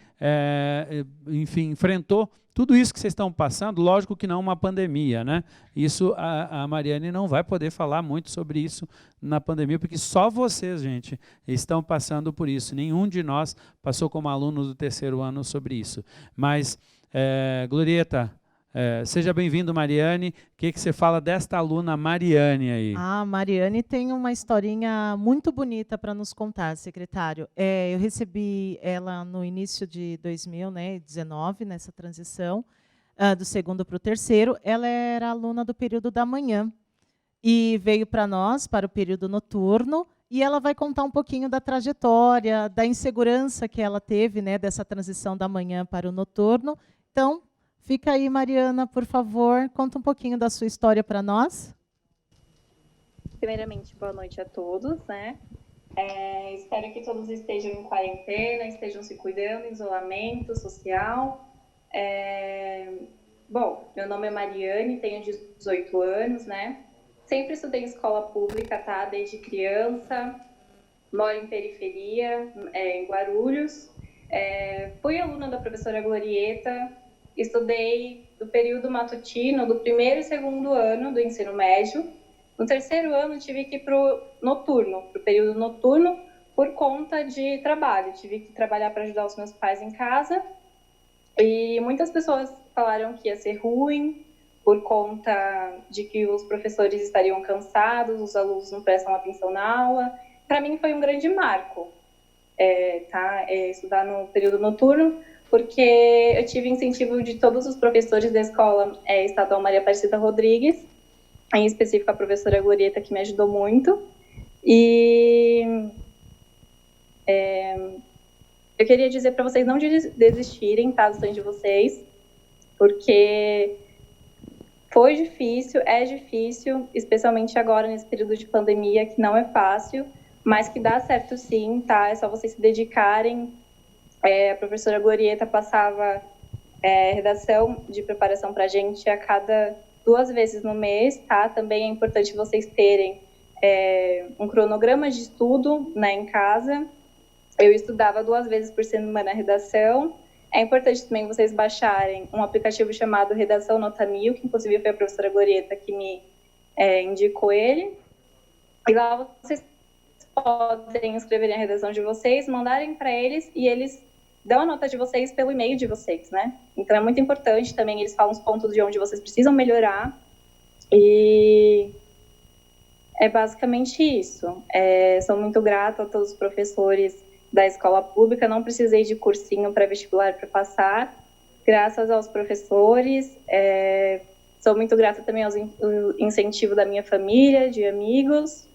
enfim, enfrentou tudo isso que vocês estão passando, lógico que não uma pandemia, né? Isso, a Mariane não vai poder falar muito sobre isso na pandemia, porque só vocês, gente, estão passando por isso. Nenhum de nós passou como aluno do 3º ano sobre isso. Mas, Glorieta, seja bem-vindo, Mariane. O que você fala desta aluna Mariane aí? A Mariane tem uma historinha muito bonita para nos contar, secretário. Eu recebi ela no início de 2019, nessa transição, do 2º para o 3º. Ela era aluna do período da manhã e veio para nós, para o período noturno, e ela vai contar um pouquinho da trajetória, da insegurança que ela teve, né, dessa transição da manhã para o noturno. Então, fica aí, Mariana, por favor, conta um pouquinho da sua história para nós. Primeiramente, boa noite a todos, né? Espero que todos estejam em quarentena, estejam se cuidando, em isolamento social. Bom, meu nome é Mariane, tenho 18 anos, né? Sempre estudei em escola pública, tá? Desde criança. moro em periferia, em Guarulhos. Fui aluna da professora Glorieta, estudei do período matutino, do primeiro e segundo ano do ensino médio. No terceiro ano, tive que ir para o período noturno, por conta de trabalho. Tive que trabalhar para ajudar os meus pais em casa. E muitas pessoas falaram que ia ser ruim, por conta de que os professores estariam cansados, os alunos não prestam atenção na aula. Para mim foi um grande marco, estudar no período noturno, porque eu tive incentivo de todos os professores da escola estadual Maria Aparecida Rodrigues, em específico a professora Glorieta, que me ajudou muito. E eu queria dizer para vocês não desistirem, tá, do sonho de vocês, porque foi difícil, é difícil, especialmente agora nesse período de pandemia, que não é fácil, mas que dá certo sim, tá? É só vocês se dedicarem. A professora Glorieta passava redação de preparação para a gente a cada 2 vezes no mês, tá? Também é importante vocês terem um cronograma de estudo, né, em casa. Eu estudava 2 vezes por semana a redação. É importante também vocês baixarem um aplicativo chamado Redação Nota 1000, que inclusive foi a professora Glorieta que me indicou ele. E lá vocês podem escreverem a redação de vocês, mandarem para eles e eles dão a nota de vocês pelo e-mail de vocês, né? Então é muito importante também, eles falam os pontos de onde vocês precisam melhorar. E é basicamente isso. Sou muito grata a todos os professores da escola pública, não precisei de cursinho pré-vestibular para passar, graças aos professores. Sou muito grata também ao incentivo da minha família, de amigos.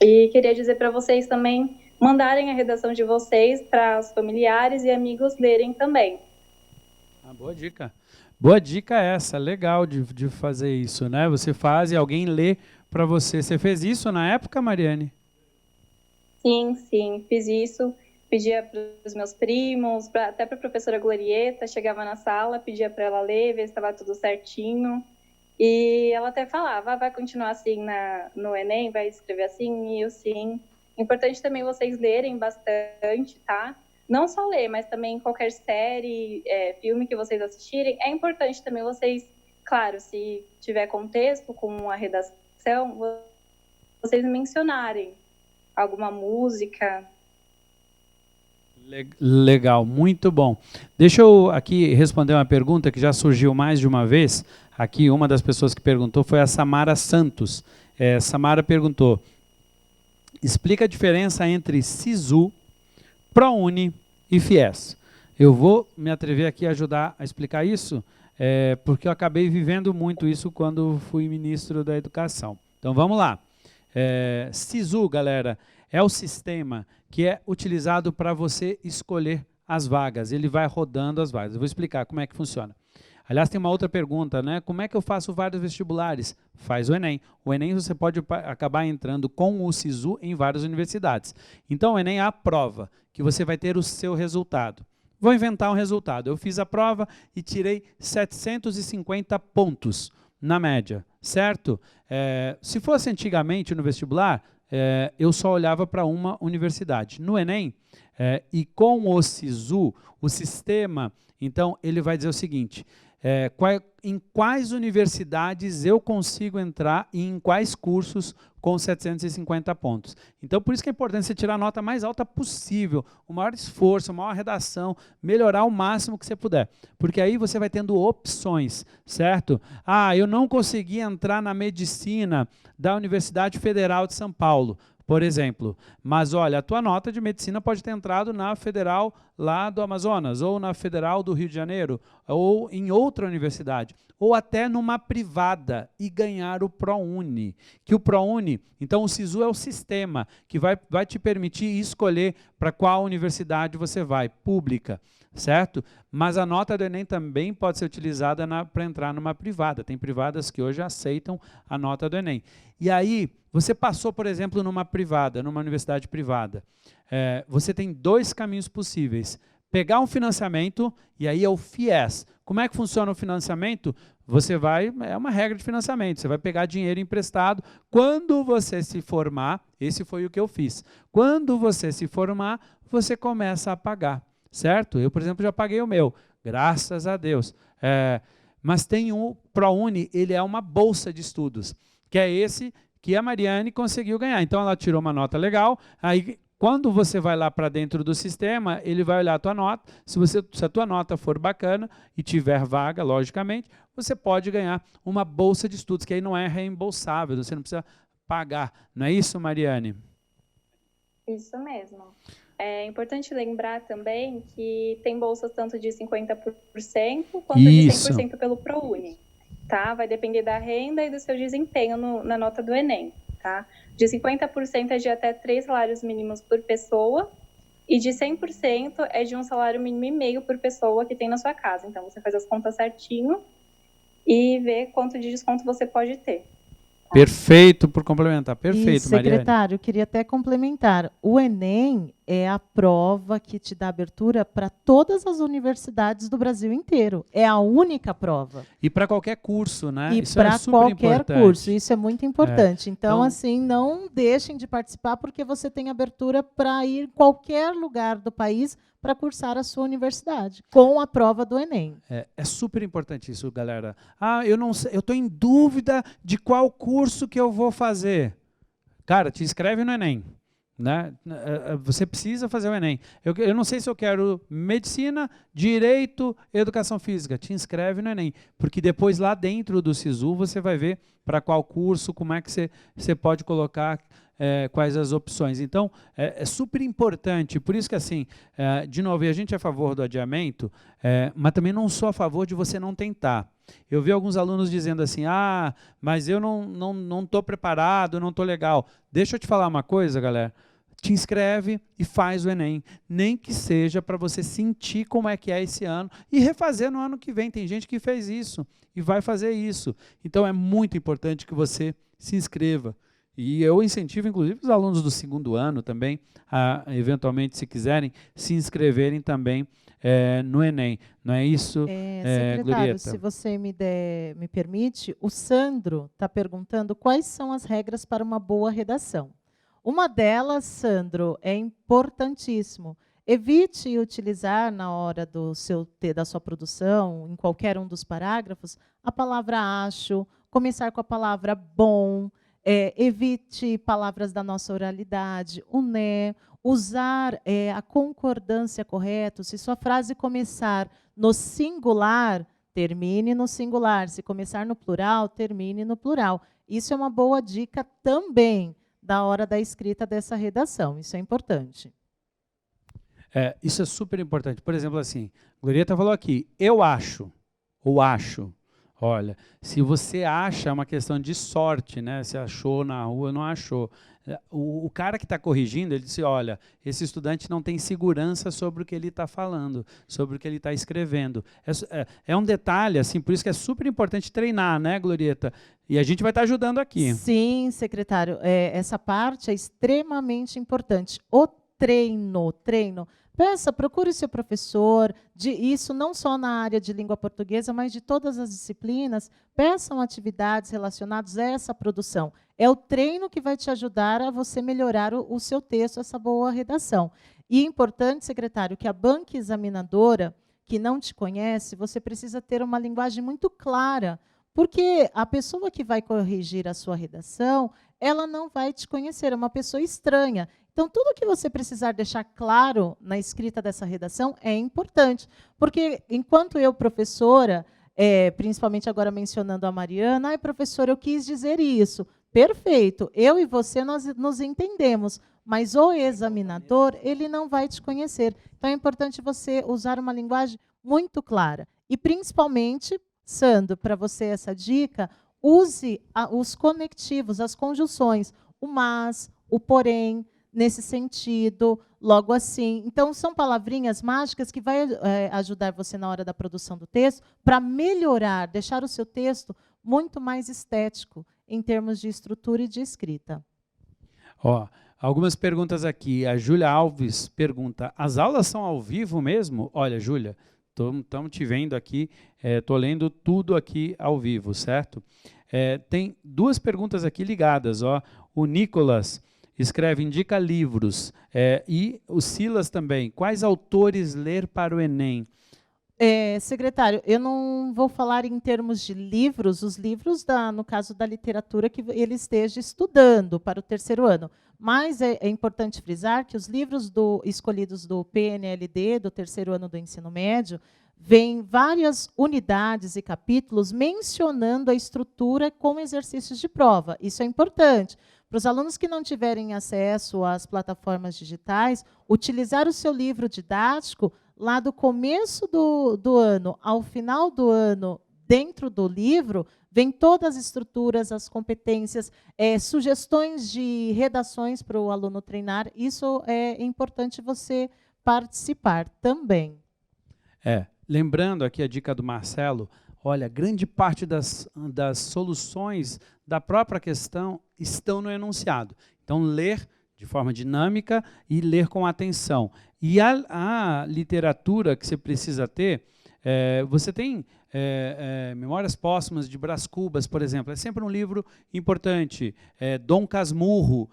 E queria dizer para vocês também mandarem a redação de vocês para os familiares e amigos lerem também. Boa dica. Boa dica essa, legal de fazer isso, né? Você faz e alguém lê para você. Você fez isso na época, Mariane? Sim, fiz isso. Pedia para os meus primos, até para a professora Glorieta, chegava na sala, pedia para ela ler, ver se estava tudo certinho. E ela até falava, vai continuar assim no Enem, vai escrever assim, e eu sim. Importante também vocês lerem bastante, tá? Não só ler, mas também qualquer série, filme que vocês assistirem. É importante também vocês, claro, se tiver contexto com a redação, vocês mencionarem alguma música. Legal, muito bom. Deixa eu aqui responder uma pergunta que já surgiu mais de uma vez. Aqui uma das pessoas que perguntou foi a Samara Santos. Samara perguntou, explica a diferença entre SISU, ProUni e FIES. Eu vou me atrever aqui a ajudar a explicar isso, porque eu acabei vivendo muito isso quando fui ministro da Educação. Então vamos lá. SISU, galera, é o sistema que é utilizado para você escolher as vagas. Ele vai rodando as vagas. Eu vou explicar como é que funciona. Aliás, tem uma outra pergunta, né? Como é que eu faço vários vestibulares? Faz o Enem. O Enem você pode acabar entrando com o SISU em várias universidades. Então, o Enem é a prova que você vai ter o seu resultado. Vou inventar um resultado. Eu fiz a prova e tirei 750 pontos na média, certo? Se fosse antigamente no vestibular, eu só olhava para uma universidade. No Enem, e com o SISU, o sistema, então, ele vai dizer o seguinte, em quais universidades eu consigo entrar e em quais cursos com 750 pontos. Então, por isso que é importante você tirar a nota mais alta possível, o maior esforço, a maior redação, melhorar o máximo que você puder. Porque aí você vai tendo opções, certo? Eu não consegui entrar na medicina da Universidade Federal de São Paulo, por exemplo. Mas, olha, a tua nota de medicina pode ter entrado na Federal lá do Amazonas, ou na Federal do Rio de Janeiro, ou em outra universidade, ou até numa privada e ganhar o ProUni. Que o ProUni, então o SISU é o sistema que vai te permitir escolher para qual universidade você vai, pública, certo? Mas a nota do Enem também pode ser utilizada para entrar numa privada. Tem privadas que hoje aceitam a nota do Enem. E aí, você passou, por exemplo, numa privada, numa universidade privada. Você tem 2 caminhos possíveis. pegar um financiamento, e aí é o FIES. Como é que funciona o financiamento? Você vai, é uma regra de financiamento, você vai pegar dinheiro emprestado. Quando você se formar, esse foi o que eu fiz. Quando você se formar, você começa a pagar, certo? Eu, por exemplo, já paguei o meu, graças a Deus. Mas tem o ProUni, ele é uma bolsa de estudos, que é esse que a Mariane conseguiu ganhar. Então, ela tirou uma nota legal, aí quando você vai lá para dentro do sistema, ele vai olhar a tua nota. Se a tua nota for bacana e tiver vaga, logicamente, você pode ganhar uma bolsa de estudos, que aí não é reembolsável, você não precisa pagar. Não é isso, Mariane? Isso mesmo. É importante lembrar também que tem bolsas tanto de 50% quanto de 100% pelo ProUni. Tá? Vai depender da renda e do seu desempenho na nota do Enem. Tá? De 50% é de até 3 salários mínimos por pessoa e de 100% é de um salário mínimo e meio por pessoa que tem na sua casa. Então, você faz as contas certinho e vê quanto de desconto você pode ter. Tá? Perfeito por complementar. Perfeito, Mariane. Secretário, eu queria até complementar. O Enem é a prova que te dá abertura para todas as universidades do Brasil inteiro. É a única prova. E para qualquer curso, né? E para qualquer curso. Isso é muito importante. Então, assim, não deixem de participar, porque você tem abertura para ir em qualquer lugar do país para cursar a sua universidade, com a prova do Enem. É super importante isso, galera. Eu não sei, eu estou em dúvida de qual curso que eu vou fazer. Cara, te inscreve no Enem. Né? Você precisa fazer o Enem. Eu não sei se eu quero medicina, direito, educação física. Te inscreve no Enem, porque depois lá dentro do SISU você vai ver para qual curso, como é que você pode colocar quais as opções. Então, é super importante. Por isso que, assim, de novo, e a gente é a favor do adiamento, mas também não sou a favor de você não tentar. Eu vi alguns alunos dizendo assim, mas eu não estou preparado, não estou legal. Deixa eu te falar uma coisa, galera. Te inscreve e faz o Enem, nem que seja para você sentir como é que é esse ano e refazer no ano que vem. Tem gente que fez isso e vai fazer isso. Então, é muito importante que você se inscreva. E eu incentivo, inclusive, os alunos do segundo ano também, a, eventualmente, se quiserem, se inscreverem também no Enem. Não é isso, secretário, Glorieta? se você me permite, o Sandro está perguntando quais são as regras para uma boa redação. Uma delas, Sandro, é importantíssimo. Evite utilizar na hora da sua produção, em qualquer um dos parágrafos, a palavra acho, começar com a palavra bom, evite palavras da nossa oralidade, o né, usar a concordância correta. Se sua frase começar no singular, termine no singular. Se começar no plural, termine no plural. Isso é uma boa dica também da hora da escrita dessa redação. Isso é importante. Isso é super importante. Por exemplo, assim, Glorieta falou aqui, eu acho, ou acho. Olha, se você acha, é uma questão de sorte, né? Se achou na rua, não achou. O cara que está corrigindo, ele disse, olha, esse estudante não tem segurança sobre o que ele está falando, sobre o que ele está escrevendo. É um detalhe, assim, por isso que é super importante treinar, né, Glorieta? E a gente vai estar ajudando aqui. Sim, secretário. Essa parte é extremamente importante. O treino. Procure seu professor, isso não só na área de língua portuguesa, mas de todas as disciplinas, peçam atividades relacionadas a essa produção. É o treino que vai te ajudar a você melhorar o seu texto, essa boa redação. E é importante, secretário, que a banca examinadora, que não te conhece, você precisa ter uma linguagem muito clara, porque a pessoa que vai corrigir a sua redação, ela não vai te conhecer, é uma pessoa estranha. Então, tudo que você precisar deixar claro na escrita dessa redação é importante, porque enquanto eu, professora, principalmente agora mencionando a Mariana, professora, eu quis dizer isso. Perfeito, eu e você nós nos entendemos, mas o examinador, ele não vai te conhecer. Então, é importante você usar uma linguagem muito clara. E, principalmente, Sandro, para você essa dica, use os conectivos, as conjunções, o mas, o porém, nesse sentido, logo assim. Então, são palavrinhas mágicas que vai ajudar você na hora da produção do texto para melhorar, deixar o seu texto muito mais estético em termos de estrutura e de escrita. Algumas perguntas aqui. A Júlia Alves pergunta, as aulas são ao vivo mesmo? Olha, Júlia, estamos te vendo aqui, estou lendo tudo aqui ao vivo, certo? Tem duas perguntas aqui ligadas. Ó. O Nicolas escreve, indica livros. E o Silas também. Quais autores ler para o Enem? Secretário, eu não vou falar em termos de livros, os livros, no caso da literatura, que ele esteja estudando para o 3º ano. Mas é importante frisar que os livros escolhidos do PNLD, do 3º ano do ensino médio, vêm várias unidades e capítulos mencionando a estrutura com exercícios de prova. Isso é importante. Para os alunos que não tiverem acesso às plataformas digitais, utilizar o seu livro didático lá do começo do ano ao final do ano, dentro do livro, vem todas as estruturas, as competências, sugestões de redações para o aluno treinar. Isso é importante você participar também. Lembrando aqui a dica do Marcelo, olha, grande parte das soluções da própria questão estão no enunciado. Então, ler de forma dinâmica e ler com atenção. E a literatura que você precisa ter, você tem Memórias Póstumas de Brás Cubas, por exemplo, é sempre um livro importante. Dom Casmurro,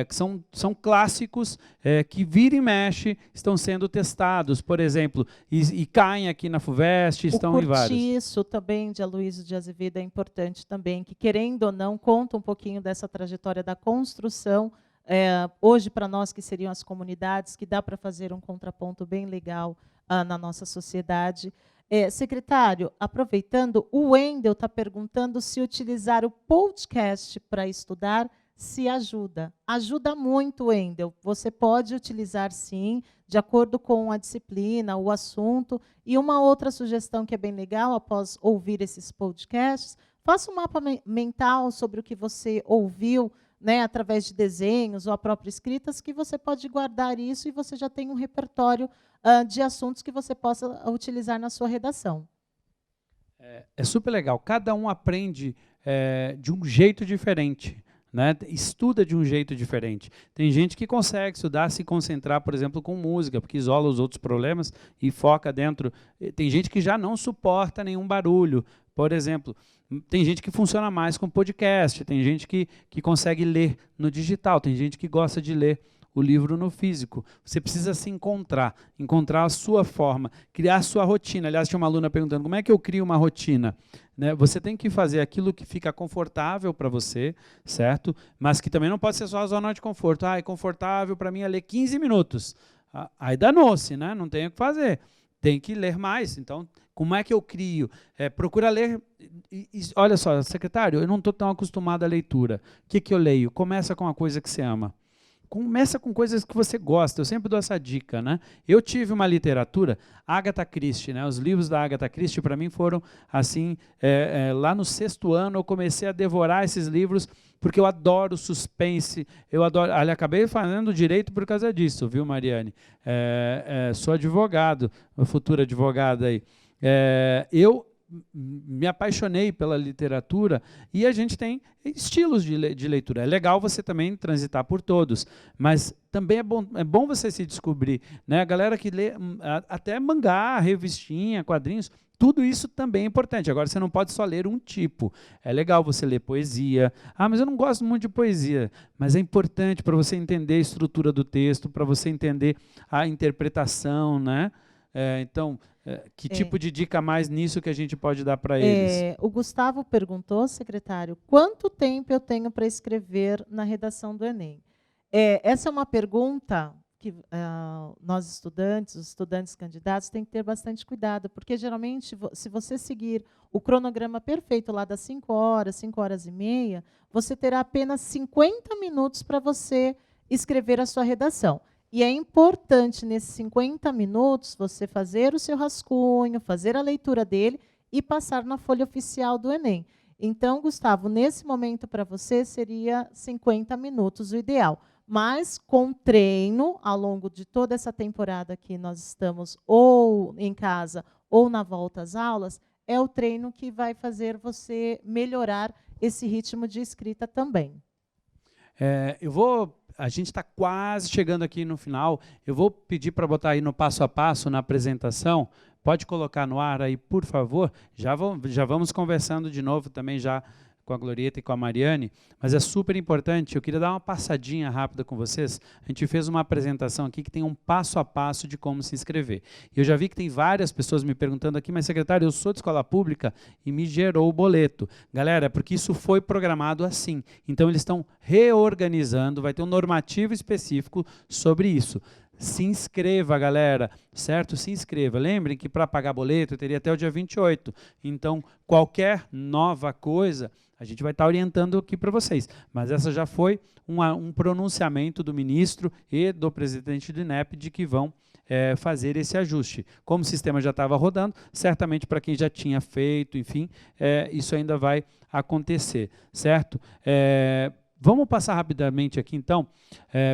que são clássicos que vira e mexe, estão sendo testados, por exemplo, e caem aqui na FUVEST, estão em vários. O Cortiço também, de Aloysio de Azevedo, é importante também, que, querendo ou não, conta um pouquinho dessa trajetória da construção. Hoje, para nós que seriam as comunidades, que dá para fazer um contraponto bem legal na nossa sociedade. Secretário, aproveitando, o Wendel está perguntando se utilizar o podcast para estudar se ajuda. Ajuda muito, Wendel. Você pode utilizar, sim, de acordo com a disciplina, o assunto. E uma outra sugestão que é bem legal, após ouvir esses podcasts, faça um mapa mental sobre o que você ouviu, né, através de desenhos ou a própria escritas, que você pode guardar isso e você já tem um repertório de assuntos que você possa utilizar na sua redação. É super legal. Cada um aprende de um jeito diferente, né? Estuda de um jeito diferente. Tem gente que consegue estudar, se concentrar, por exemplo, com música, porque isola os outros problemas e foca dentro. Tem gente que já não suporta nenhum barulho. Por exemplo, tem gente que funciona mais com podcast, tem gente que consegue ler no digital, tem gente que gosta de ler o livro no físico. Você precisa se encontrar a sua forma, criar a sua rotina. Aliás, tinha uma aluna perguntando, como é que eu crio uma rotina? Né? Você tem que fazer aquilo que fica confortável para você, certo? Mas que também não pode ser só a zona de conforto. É confortável para mim é ler 15 minutos. Aí danou-se, né? Não tem o que fazer. Tem que ler mais. Então, como é que eu crio? Procura ler. Olha só, secretário, eu não estou tão acostumado à leitura. O que eu leio? Começa com uma coisa que você ama. Começa com coisas que você gosta. Eu sempre dou essa dica, né? Eu tive uma literatura, Agatha Christie, né? Os livros da Agatha Christie, para mim, foram assim, lá no 6º ano, eu comecei a devorar esses livros, porque eu adoro suspense, eu adoro. Ali, acabei fazendo direito por causa disso, viu, Mariane? Sou advogado, uma futura advogada aí. Eu me apaixonei pela literatura e a gente tem estilos de leitura. É legal você também transitar por todos, mas também é bom você se descobrir. Né? A galera que lê até mangá, revistinha, quadrinhos, tudo isso também é importante. Agora, você não pode só ler um tipo. É legal você ler poesia. Mas eu não gosto muito de poesia. Mas é importante para você entender a estrutura do texto, para você entender a interpretação, né? Então, que tipo de dica mais nisso que a gente pode dar para eles? O Gustavo perguntou, secretário, quanto tempo eu tenho para escrever na redação do Enem? Essa é uma pergunta que nós os estudantes candidatos, têm que ter bastante cuidado, porque geralmente, se você seguir o cronograma perfeito lá das 5 horas, 5 horas e meia, você terá apenas 50 minutos para você escrever a sua redação. E é importante, nesses 50 minutos, você fazer o seu rascunho, fazer a leitura dele e passar na folha oficial do Enem. Então, Gustavo, nesse momento para você seria 50 minutos o ideal. Mas com treino, ao longo de toda essa temporada que nós estamos ou em casa ou na volta às aulas, é o treino que vai fazer você melhorar esse ritmo de escrita também. Eu vou a gente está quase chegando aqui no final. Eu vou pedir para botar aí no passo a passo, na apresentação. Pode colocar no ar aí, por favor. Já vamos conversando de novo também já com a Glorieta e com a Mariane, mas é super importante. Eu queria dar uma passadinha rápida com vocês. A gente fez uma apresentação aqui que tem um passo a passo de como se inscrever. E eu já vi que tem várias pessoas me perguntando aqui, mas secretário, eu sou de escola pública e me gerou o boleto. Galera, é porque isso foi programado assim. Então eles estão reorganizando, vai ter um normativo específico sobre isso. Se inscreva, galera, certo? Se inscreva. Lembrem que para pagar boleto eu teria até o dia 28. Então, qualquer nova coisa, a gente vai estar orientando aqui para vocês. Mas essa já foi um pronunciamento do ministro e do presidente do INEP de que vão fazer esse ajuste. Como o sistema já estava rodando, certamente para quem já tinha feito, enfim, isso ainda vai acontecer, certo? Vamos passar rapidamente aqui, então.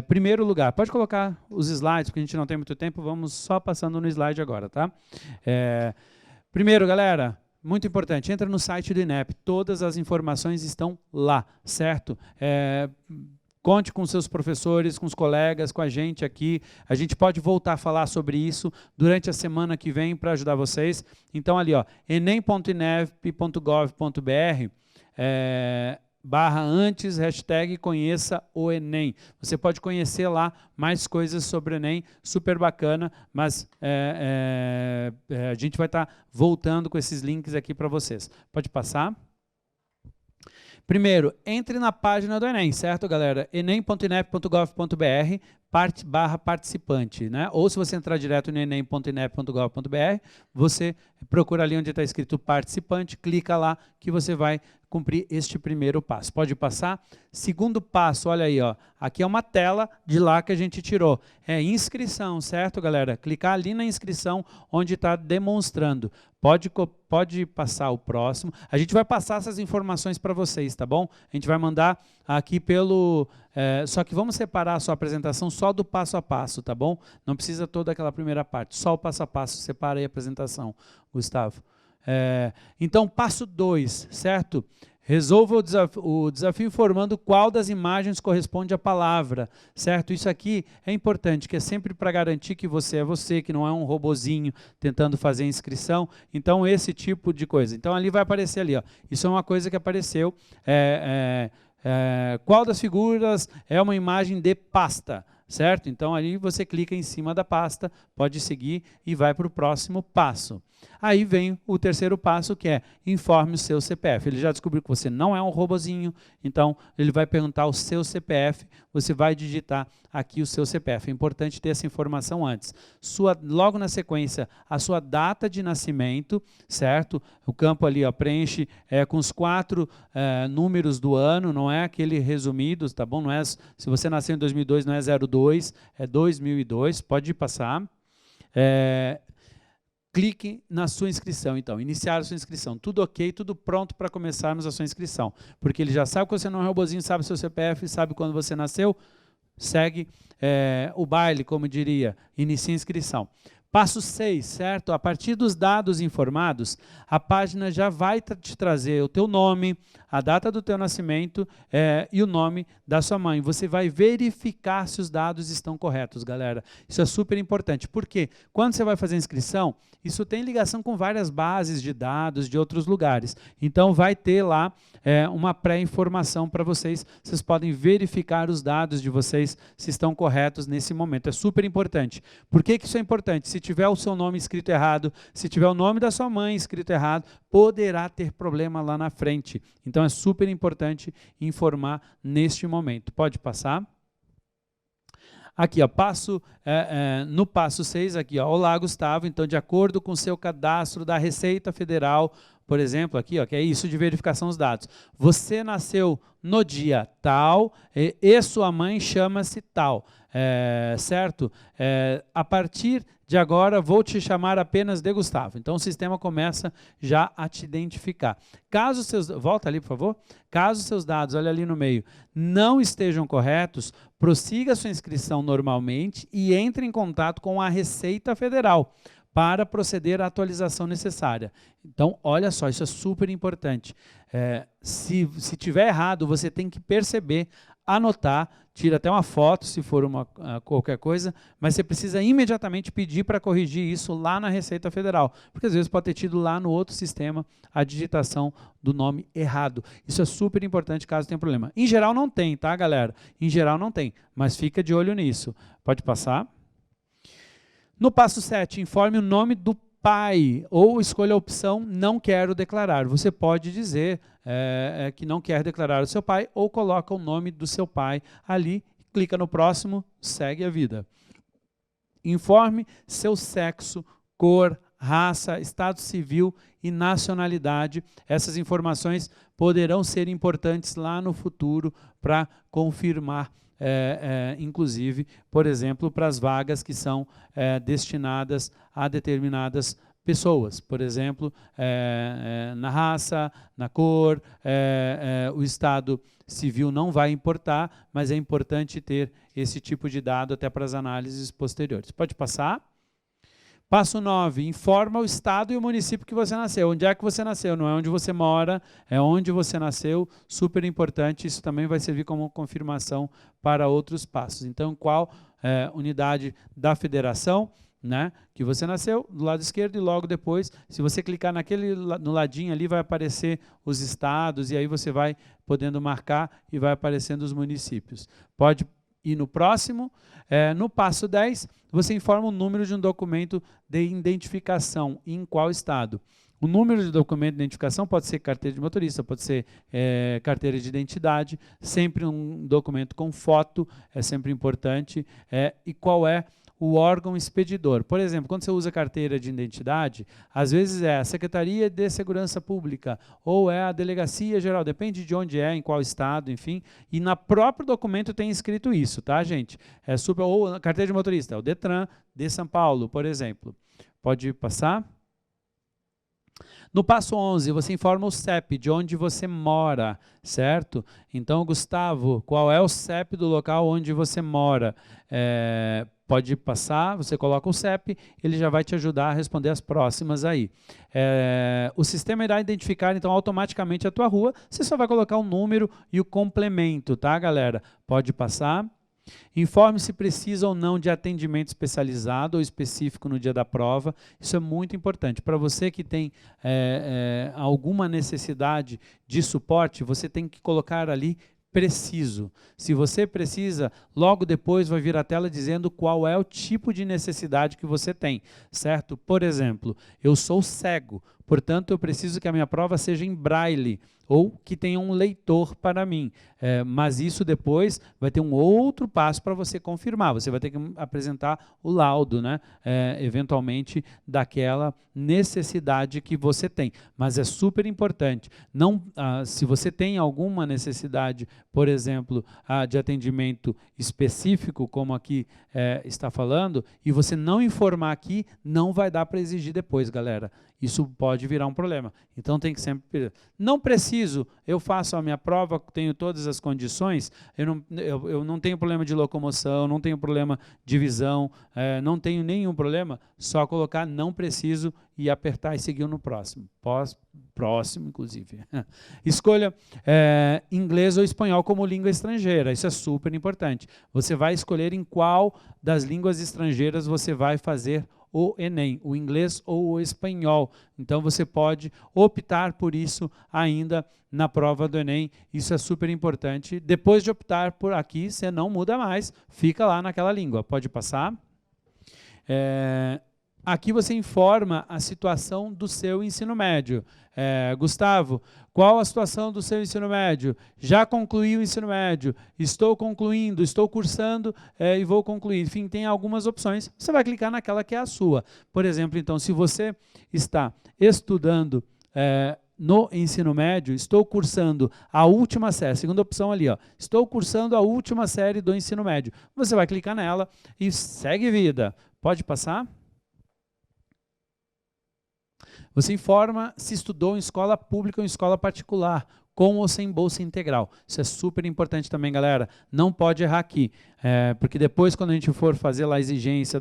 Primeiro lugar, pode colocar os slides, porque a gente não tem muito tempo, vamos só passando no slide agora, tá? Primeiro, galera, muito importante, entra no site do INEP, todas as informações estão lá, certo? Conte com seus professores, com os colegas, com a gente aqui. A gente pode voltar a falar sobre isso durante a semana que vem para ajudar vocês. Então, ali, ó, enem.inep.gov.br, #antes, hashtag conheça o Enem. Você pode conhecer lá mais coisas sobre o Enem, super bacana, mas a gente vai estar voltando com esses links aqui para vocês. Pode passar? Primeiro, entre na página do Enem, certo, galera? enem.inep.gov.br, /participante, né? Ou se você entrar direto no enem.inep.gov.br, você procura ali onde está escrito participante, clica lá que você vai cumprir este primeiro passo. Pode passar? Segundo passo, olha aí, ó. Aqui é uma tela de lá que a gente tirou. É inscrição, certo, galera? Clicar ali na inscrição onde está demonstrando. Pode passar o próximo. A gente vai passar essas informações para vocês, tá bom? A gente vai mandar aqui pelo... só que vamos separar a sua apresentação só do passo a passo, tá bom? Não precisa toda aquela primeira parte. Só o passo a passo. Separa aí a apresentação, Gustavo. Então, passo 2, certo? Resolva o desafio informando qual das imagens corresponde à palavra, certo? Isso aqui é importante, que é sempre para garantir que você é você, que não é um robozinho tentando fazer a inscrição. Então, esse tipo de coisa. Então, ali vai aparecer ali, ó. Isso é uma coisa que apareceu. Qual das figuras é uma imagem de pasta? Certo? Então, ali você clica em cima da pasta, pode seguir e vai para o próximo passo. Aí vem o terceiro passo, que é informe o seu CPF. Ele já descobriu que você não é um robozinho, então ele vai perguntar o seu CPF, você vai digitar aqui o seu CPF. É importante ter essa informação antes. Logo na sequência, a sua data de nascimento, certo? O campo ali, ó, preenche com os 4 números do ano, não é aquele resumido, tá bom? Não é, se você nasceu em 2002, não é 02, é 2002, pode passar. Clique na sua inscrição, então, iniciar a sua inscrição. Tudo ok, tudo pronto para começarmos a sua inscrição. Porque ele já sabe que você não é um robozinho, sabe o seu CPF, sabe quando você nasceu, segue o baile, como diria, inicia a inscrição. Passo 6, certo? A partir dos dados informados, a página já vai te trazer o teu nome, a data do teu nascimento e o nome da sua mãe. Você vai verificar se os dados estão corretos, galera. Isso é super importante. Por quê? Quando você vai fazer a inscrição, isso tem ligação com várias bases de dados de outros lugares. Então, vai ter lá uma pré-informação para vocês. Vocês podem verificar os dados de vocês se estão corretos nesse momento. É super importante. Por que isso é importante? Se tiver o seu nome escrito errado, se tiver o nome da sua mãe escrito errado, poderá ter problema lá na frente. Então, é super importante informar neste momento. Pode passar? Aqui, ó, no passo 6, aqui, ó, olá, Gustavo, então, de acordo com o seu cadastro da Receita Federal, por exemplo, aqui, ó, que é isso de verificação dos dados. Você nasceu no dia tal e sua mãe chama-se tal, certo? A partir de agora, vou te chamar apenas de Gustavo. Então, o sistema começa já a te identificar. Caso seus... Volta ali, por favor. Caso seus dados, olha ali no meio, não estejam corretos, prossiga sua inscrição normalmente e entre em contato com a Receita Federal para proceder à atualização necessária. Então, olha só, isso é super importante. Se tiver errado, você tem que perceber, anotar, tira até uma foto se for qualquer coisa, mas você precisa imediatamente pedir para corrigir isso lá na Receita Federal, porque às vezes pode ter tido lá no outro sistema a digitação do nome errado. Isso é super importante caso tenha problema. Em geral não tem, tá, galera? Em geral não tem, mas fica de olho nisso. Pode passar. No passo 7, informe o nome do pai, ou escolha a opção não quero declarar. Você pode dizer que não quer declarar o seu pai, ou coloca o nome do seu pai ali, clica no próximo, segue a vida. Informe seu sexo, cor, raça, estado civil e nacionalidade. Essas informações poderão ser importantes lá no futuro para confirmar, inclusive, por exemplo, para as vagas que são destinadas a determinadas pessoas. Por exemplo, na raça, na cor, o estado civil não vai importar, mas é importante ter esse tipo de dado até para as análises posteriores. Pode passar. Passo 9, informa o estado e o município que você nasceu. Onde é que você nasceu? Não é onde você mora, é onde você nasceu. Super importante, isso também vai servir como confirmação para outros passos. Então, qual unidade da federação, né, que você nasceu, do lado esquerdo, e logo depois, se você clicar no ladinho ali, vai aparecer os estados, e aí você vai podendo marcar e vai aparecendo os municípios. Pode ir no próximo. No passo 10, você informa o número de um documento de identificação e em qual estado. O número de documento de identificação pode ser carteira de motorista, pode ser carteira de identidade, sempre um documento com foto, é sempre importante, e qual é o órgão expedidor. Por exemplo, quando você usa carteira de identidade, às vezes é a Secretaria de Segurança Pública ou é a Delegacia Geral, depende de onde em qual estado, enfim, e no próprio documento tem escrito isso, tá, gente? Ou a carteira de motorista, é o Detran de São Paulo, por exemplo. Pode passar. No passo 11, você informa o CEP, de onde você mora, certo? Então, Gustavo, qual é o CEP do local onde você mora? Pode passar, você coloca o CEP, ele já vai te ajudar a responder as próximas aí. O sistema irá identificar, então, automaticamente a tua rua, você só vai colocar o número e o complemento, tá, galera? Pode passar. Informe se precisa ou não de atendimento especializado ou específico no dia da prova. Isso é muito importante. Para você que tem alguma necessidade de suporte, você tem que colocar ali preciso. Se você precisa, logo depois vai vir a tela dizendo qual é o tipo de necessidade que você tem, certo? Por exemplo, eu sou cego, portanto eu preciso que a minha prova seja em braille ou que tenha um leitor para mim. Mas isso depois vai ter um outro passo para você confirmar. Você vai ter que apresentar o laudo, né? Eventualmente, daquela necessidade que você tem. Mas é super importante. Se você tem alguma necessidade, por exemplo, de atendimento específico, como aqui está falando, e você não informar aqui, não vai dar para exigir depois, galera. Isso pode virar um problema. Então tem que sempre... Não preciso, eu faço a minha prova, tenho todas as condições, eu não tenho problema de locomoção, não tenho problema de visão, não tenho nenhum problema, só colocar não preciso e apertar e seguir no próximo. Próximo, inclusive. Escolha inglês ou espanhol como língua estrangeira, isso é super importante. Você vai escolher em qual das línguas estrangeiras você vai fazer o Enem, o inglês ou o espanhol. Então você pode optar por isso ainda na prova do Enem, isso é super importante. Depois de optar por aqui, você não muda mais, fica lá naquela língua. Pode passar. Aqui você informa a situação do seu ensino médio. Gustavo, qual a situação do seu ensino médio? Já concluí o ensino médio, estou concluindo, estou cursando e vou concluir. Enfim, tem algumas opções. Você vai clicar naquela que é a sua. Por exemplo, então, se você está estudando no ensino médio, estou cursando a última série, segunda opção ali, ó, estou cursando a última série do ensino médio. Você vai clicar nela e segue vida. Pode passar? Você informa se estudou em escola pública ou em escola particular. com ou sem bolsa integral. Isso é super importante também, galera. Não pode errar aqui, porque depois, quando a gente for fazer lá a exigência,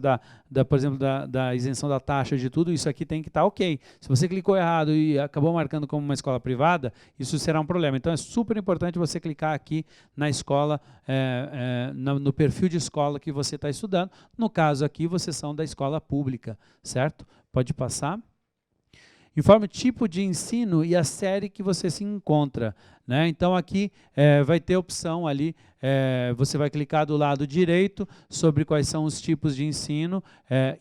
por exemplo, da isenção da taxa de tudo, isso aqui tem que estar ok. Se você clicou errado e acabou marcando como uma escola privada, isso será um problema. Então, é super importante você clicar aqui na escola, no perfil de escola que você está estudando. No caso aqui, vocês são da escola pública, certo? Pode passar. Informe o tipo de ensino e a série que você se encontra, né? Então aqui vai ter opção ali, você vai clicar do lado direito sobre quais são os tipos de ensino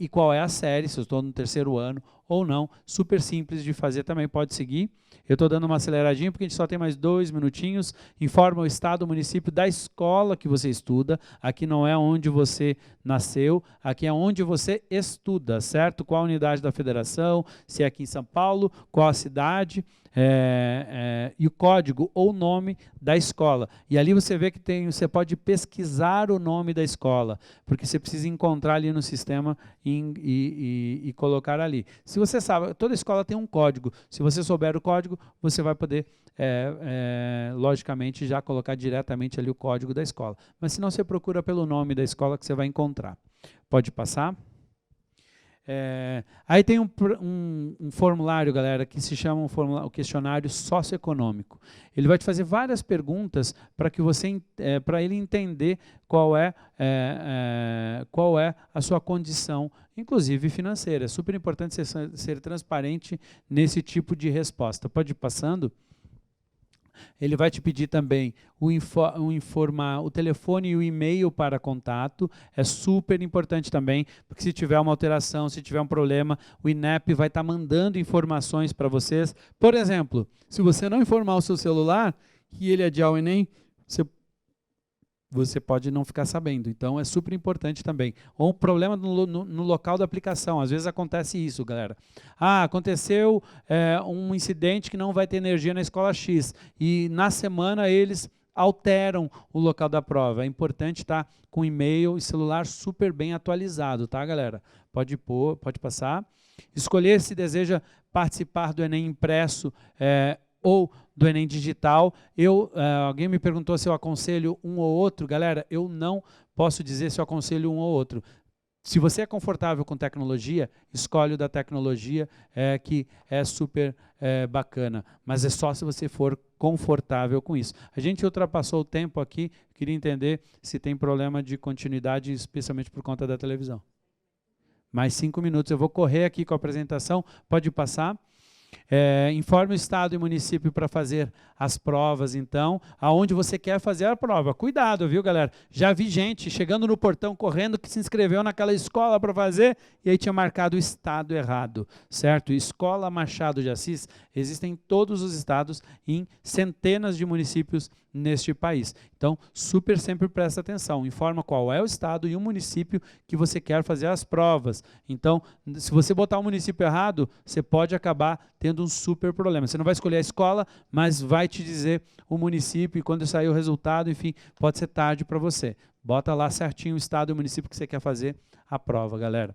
e qual é a série, se eu estou no 3º ano ou não. Super simples de fazer também, pode seguir. Eu estou dando uma aceleradinha porque a gente só tem mais 2 minutinhos. Informa o estado, o município da escola que você estuda. Aqui não é onde você nasceu, aqui é onde você estuda, certo? Qual a unidade da federação, se é aqui em São Paulo, qual a cidade e o código ou nome da escola. E ali você vê que você pode pesquisar o nome da escola, porque você precisa encontrar ali no sistema e colocar ali. Se você sabe, toda escola tem um código. Se você souber o código, você vai poder, logicamente, já colocar diretamente ali o código da escola. Mas se não, você procura pelo nome da escola que você vai encontrar. Pode passar. Aí tem um formulário, galera, que se chama o questionário socioeconômico. Ele vai te fazer várias perguntas para que para ele entender qual é a sua condição, inclusive financeira. É super importante ser transparente nesse tipo de resposta. Pode ir passando. Ele vai te pedir também o telefone e o e-mail para contato. É super importante também, porque se tiver uma alteração, se tiver um problema, o INEP vai estar mandando informações para vocês. Por exemplo, se você não informar o seu celular que ele é de Enem, você pode não ficar sabendo. Então, é super importante também. Ou um problema no local da aplicação. Às vezes acontece isso, galera. Aconteceu um incidente que não vai ter energia na escola X. E na semana eles alteram o local da prova. É importante estar com e-mail e celular super bem atualizado, tá, galera? Pode passar. Escolher se deseja participar do Enem impresso ou do Enem digital. Alguém me perguntou se eu aconselho um ou outro. Galera, eu não posso dizer se eu aconselho um ou outro. Se você é confortável com tecnologia, escolhe o da tecnologia, que é super bacana. Mas é só se você for confortável com isso. A gente ultrapassou o tempo aqui, queria entender se tem problema de continuidade, especialmente por conta da televisão. Mais 5 minutos, eu vou correr aqui com a apresentação, pode passar. Informe o estado e município para fazer as provas, então, aonde você quer fazer a prova. Cuidado, viu, galera? Já vi gente chegando no portão, correndo, que se inscreveu naquela escola para fazer, e aí tinha marcado o estado errado, certo? Escola Machado de Assis existem em todos os estados, em centenas de municípios neste país. Então, sempre presta atenção. Informa qual é o estado e o município que você quer fazer as provas. Então, se você botar o município errado, você pode acabar tendo um super problema. Você não vai escolher a escola, mas vai te dizer o município e quando sair o resultado, enfim, pode ser tarde para você. Bota lá certinho o estado e o município que você quer fazer a prova, galera.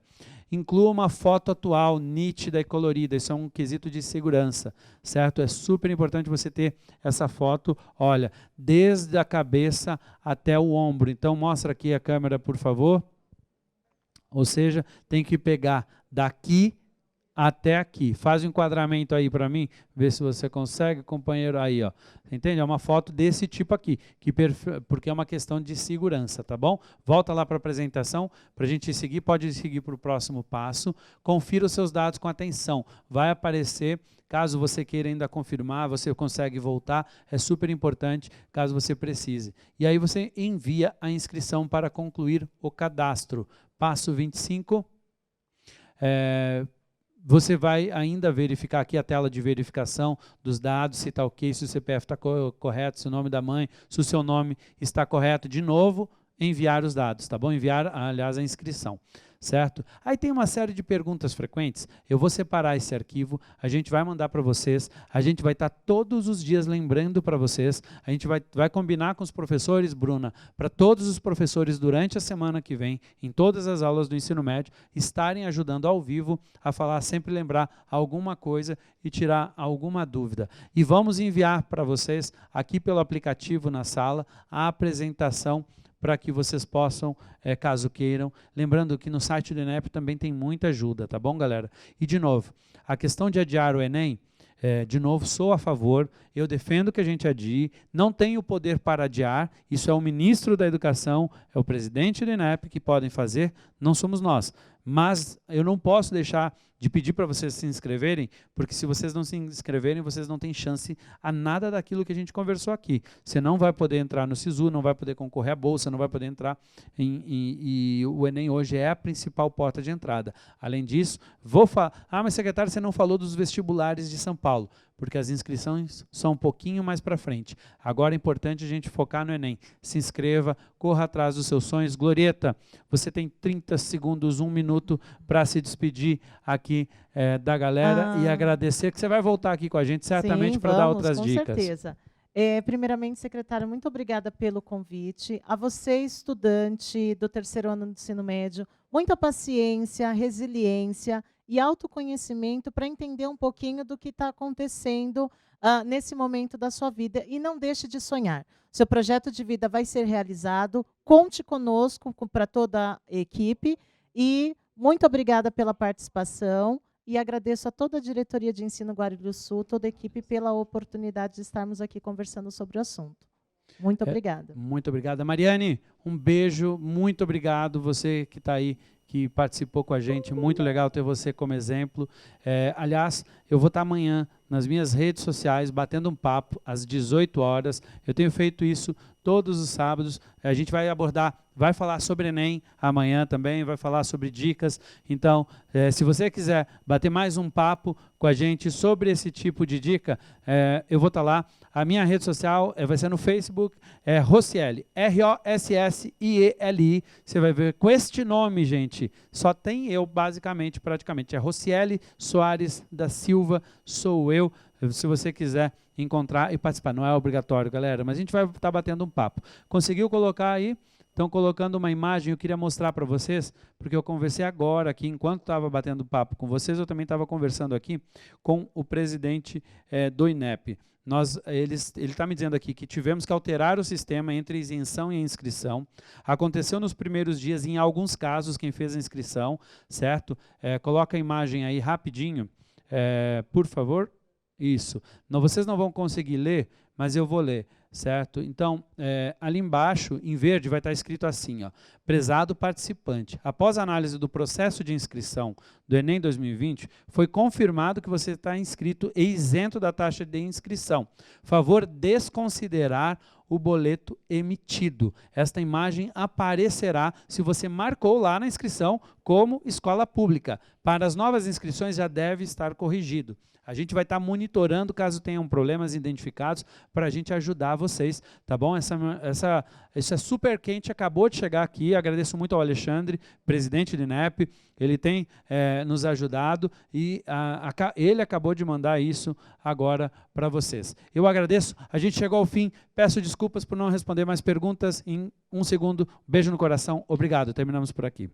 Inclua uma foto atual, nítida e colorida. Isso é um quesito de segurança, certo? É super importante você ter essa foto, olha, desde a cabeça até o ombro. Então, mostra aqui a câmera, por favor. Ou seja, tem que pegar daqui até aqui. Faz o enquadramento aí para mim, vê se você consegue, companheiro, aí, ó. Entende? É uma foto desse tipo aqui, porque é uma questão de segurança, tá bom? Volta lá para a apresentação, para a gente seguir, pode seguir para o próximo passo. Confira os seus dados com atenção. Vai aparecer, caso você queira ainda confirmar, você consegue voltar, é super importante, caso você precise. E aí você envia a inscrição para concluir o cadastro. Passo 25. Você vai ainda verificar aqui a tela de verificação dos dados, se está ok, se o CPF está correto, se o nome da mãe, se o seu nome está correto. De novo, enviar os dados, tá bom? Enviar, aliás, a inscrição, certo? Aí tem uma série de perguntas frequentes, eu vou separar esse arquivo, a gente vai mandar para vocês, a gente vai estar todos os dias lembrando para vocês, a gente vai combinar com os professores, Bruna, para todos os professores durante a semana que vem, em todas as aulas do ensino médio, estarem ajudando ao vivo a falar, sempre lembrar alguma coisa e tirar alguma dúvida. E vamos enviar para vocês, aqui pelo aplicativo na sala, a apresentação para que vocês possam, caso queiram, lembrando que no site do INEP também tem muita ajuda, tá bom, galera? E, de novo, a questão de adiar o Enem, de novo, sou a favor, eu defendo que a gente adie, não tenho poder para adiar, isso é o ministro da Educação, é o presidente do INEP que podem fazer, não somos nós. Mas eu não posso deixar de pedir para vocês se inscreverem, porque se vocês não se inscreverem, vocês não têm chance a nada daquilo que a gente conversou aqui. Você não vai poder entrar no SISU, não vai poder concorrer à bolsa, não vai poder entrar e o Enem hoje é a principal porta de entrada. Além disso, vou falar... Ah, mas secretário, você não falou dos vestibulares de São Paulo, porque as inscrições são um pouquinho mais para frente. Agora é importante a gente focar no Enem. Se inscreva, corra atrás dos seus sonhos. Glorieta, você tem 30 segundos, 1 minuto para se despedir aqui da galera e agradecer que você vai voltar aqui com a gente certamente para dar outras dicas. Com certeza. Primeiramente, secretário, muito obrigada pelo convite. A você, estudante do 3º ano do ensino médio, muita paciência, resiliência e autoconhecimento para entender um pouquinho do que está acontecendo nesse momento da sua vida. E não deixe de sonhar. Seu projeto de vida vai ser realizado. Conte conosco, para toda a equipe. E muito obrigada pela participação. E agradeço a toda a diretoria de ensino Guarulhos Sul, toda a equipe, pela oportunidade de estarmos aqui conversando sobre o assunto. Muito obrigada. Muito obrigada. Mariane, um beijo, muito obrigado. Você que está aí, que participou com a gente, muito legal ter você como exemplo. Aliás, eu vou estar amanhã nas minhas redes sociais, batendo um papo, às 18 horas. Eu tenho feito isso todos os sábados. A gente vai abordar, vai falar sobre Enem amanhã também, vai falar sobre dicas. Então, se você quiser bater mais um papo com a gente sobre esse tipo de dica, eu vou estar lá. A minha rede social vai ser no Facebook, Rossieli, Rossieli. Você vai ver com este nome, gente. Só tem eu, basicamente, praticamente. É Rossieli Soares da Silva, sou eu. Se você quiser encontrar e participar. Não é obrigatório, galera, mas a gente vai estar batendo um papo. Conseguiu colocar aí? Estão colocando uma imagem, eu queria mostrar para vocês, porque eu conversei agora aqui, enquanto estava batendo papo com vocês, eu também estava conversando aqui com o presidente do INEP. Ele está me dizendo aqui que tivemos que alterar o sistema entre isenção e inscrição. Aconteceu nos primeiros dias, em alguns casos, quem fez a inscrição, certo? Coloca a imagem aí rapidinho, por favor. Isso. Não, vocês não vão conseguir ler, mas eu vou ler, certo? Então, ali embaixo, em verde, vai estar escrito assim, ó, prezado participante, após a análise do processo de inscrição do Enem 2020, foi confirmado que você está inscrito e isento da taxa de inscrição. Favor desconsiderar o boleto emitido. Esta imagem aparecerá se você marcou lá na inscrição como escola pública. Para as novas inscrições já deve estar corrigido. A gente vai estar monitorando caso tenham problemas identificados para a gente ajudar vocês, tá bom? Isso é super quente, acabou de chegar aqui, agradeço muito ao Alexandre, presidente do INEP, ele tem nos ajudado e ele acabou de mandar isso agora para vocês. Eu agradeço, a gente chegou ao fim, peço desculpas por não responder mais perguntas em 1 segundo, beijo no coração, obrigado, terminamos por aqui.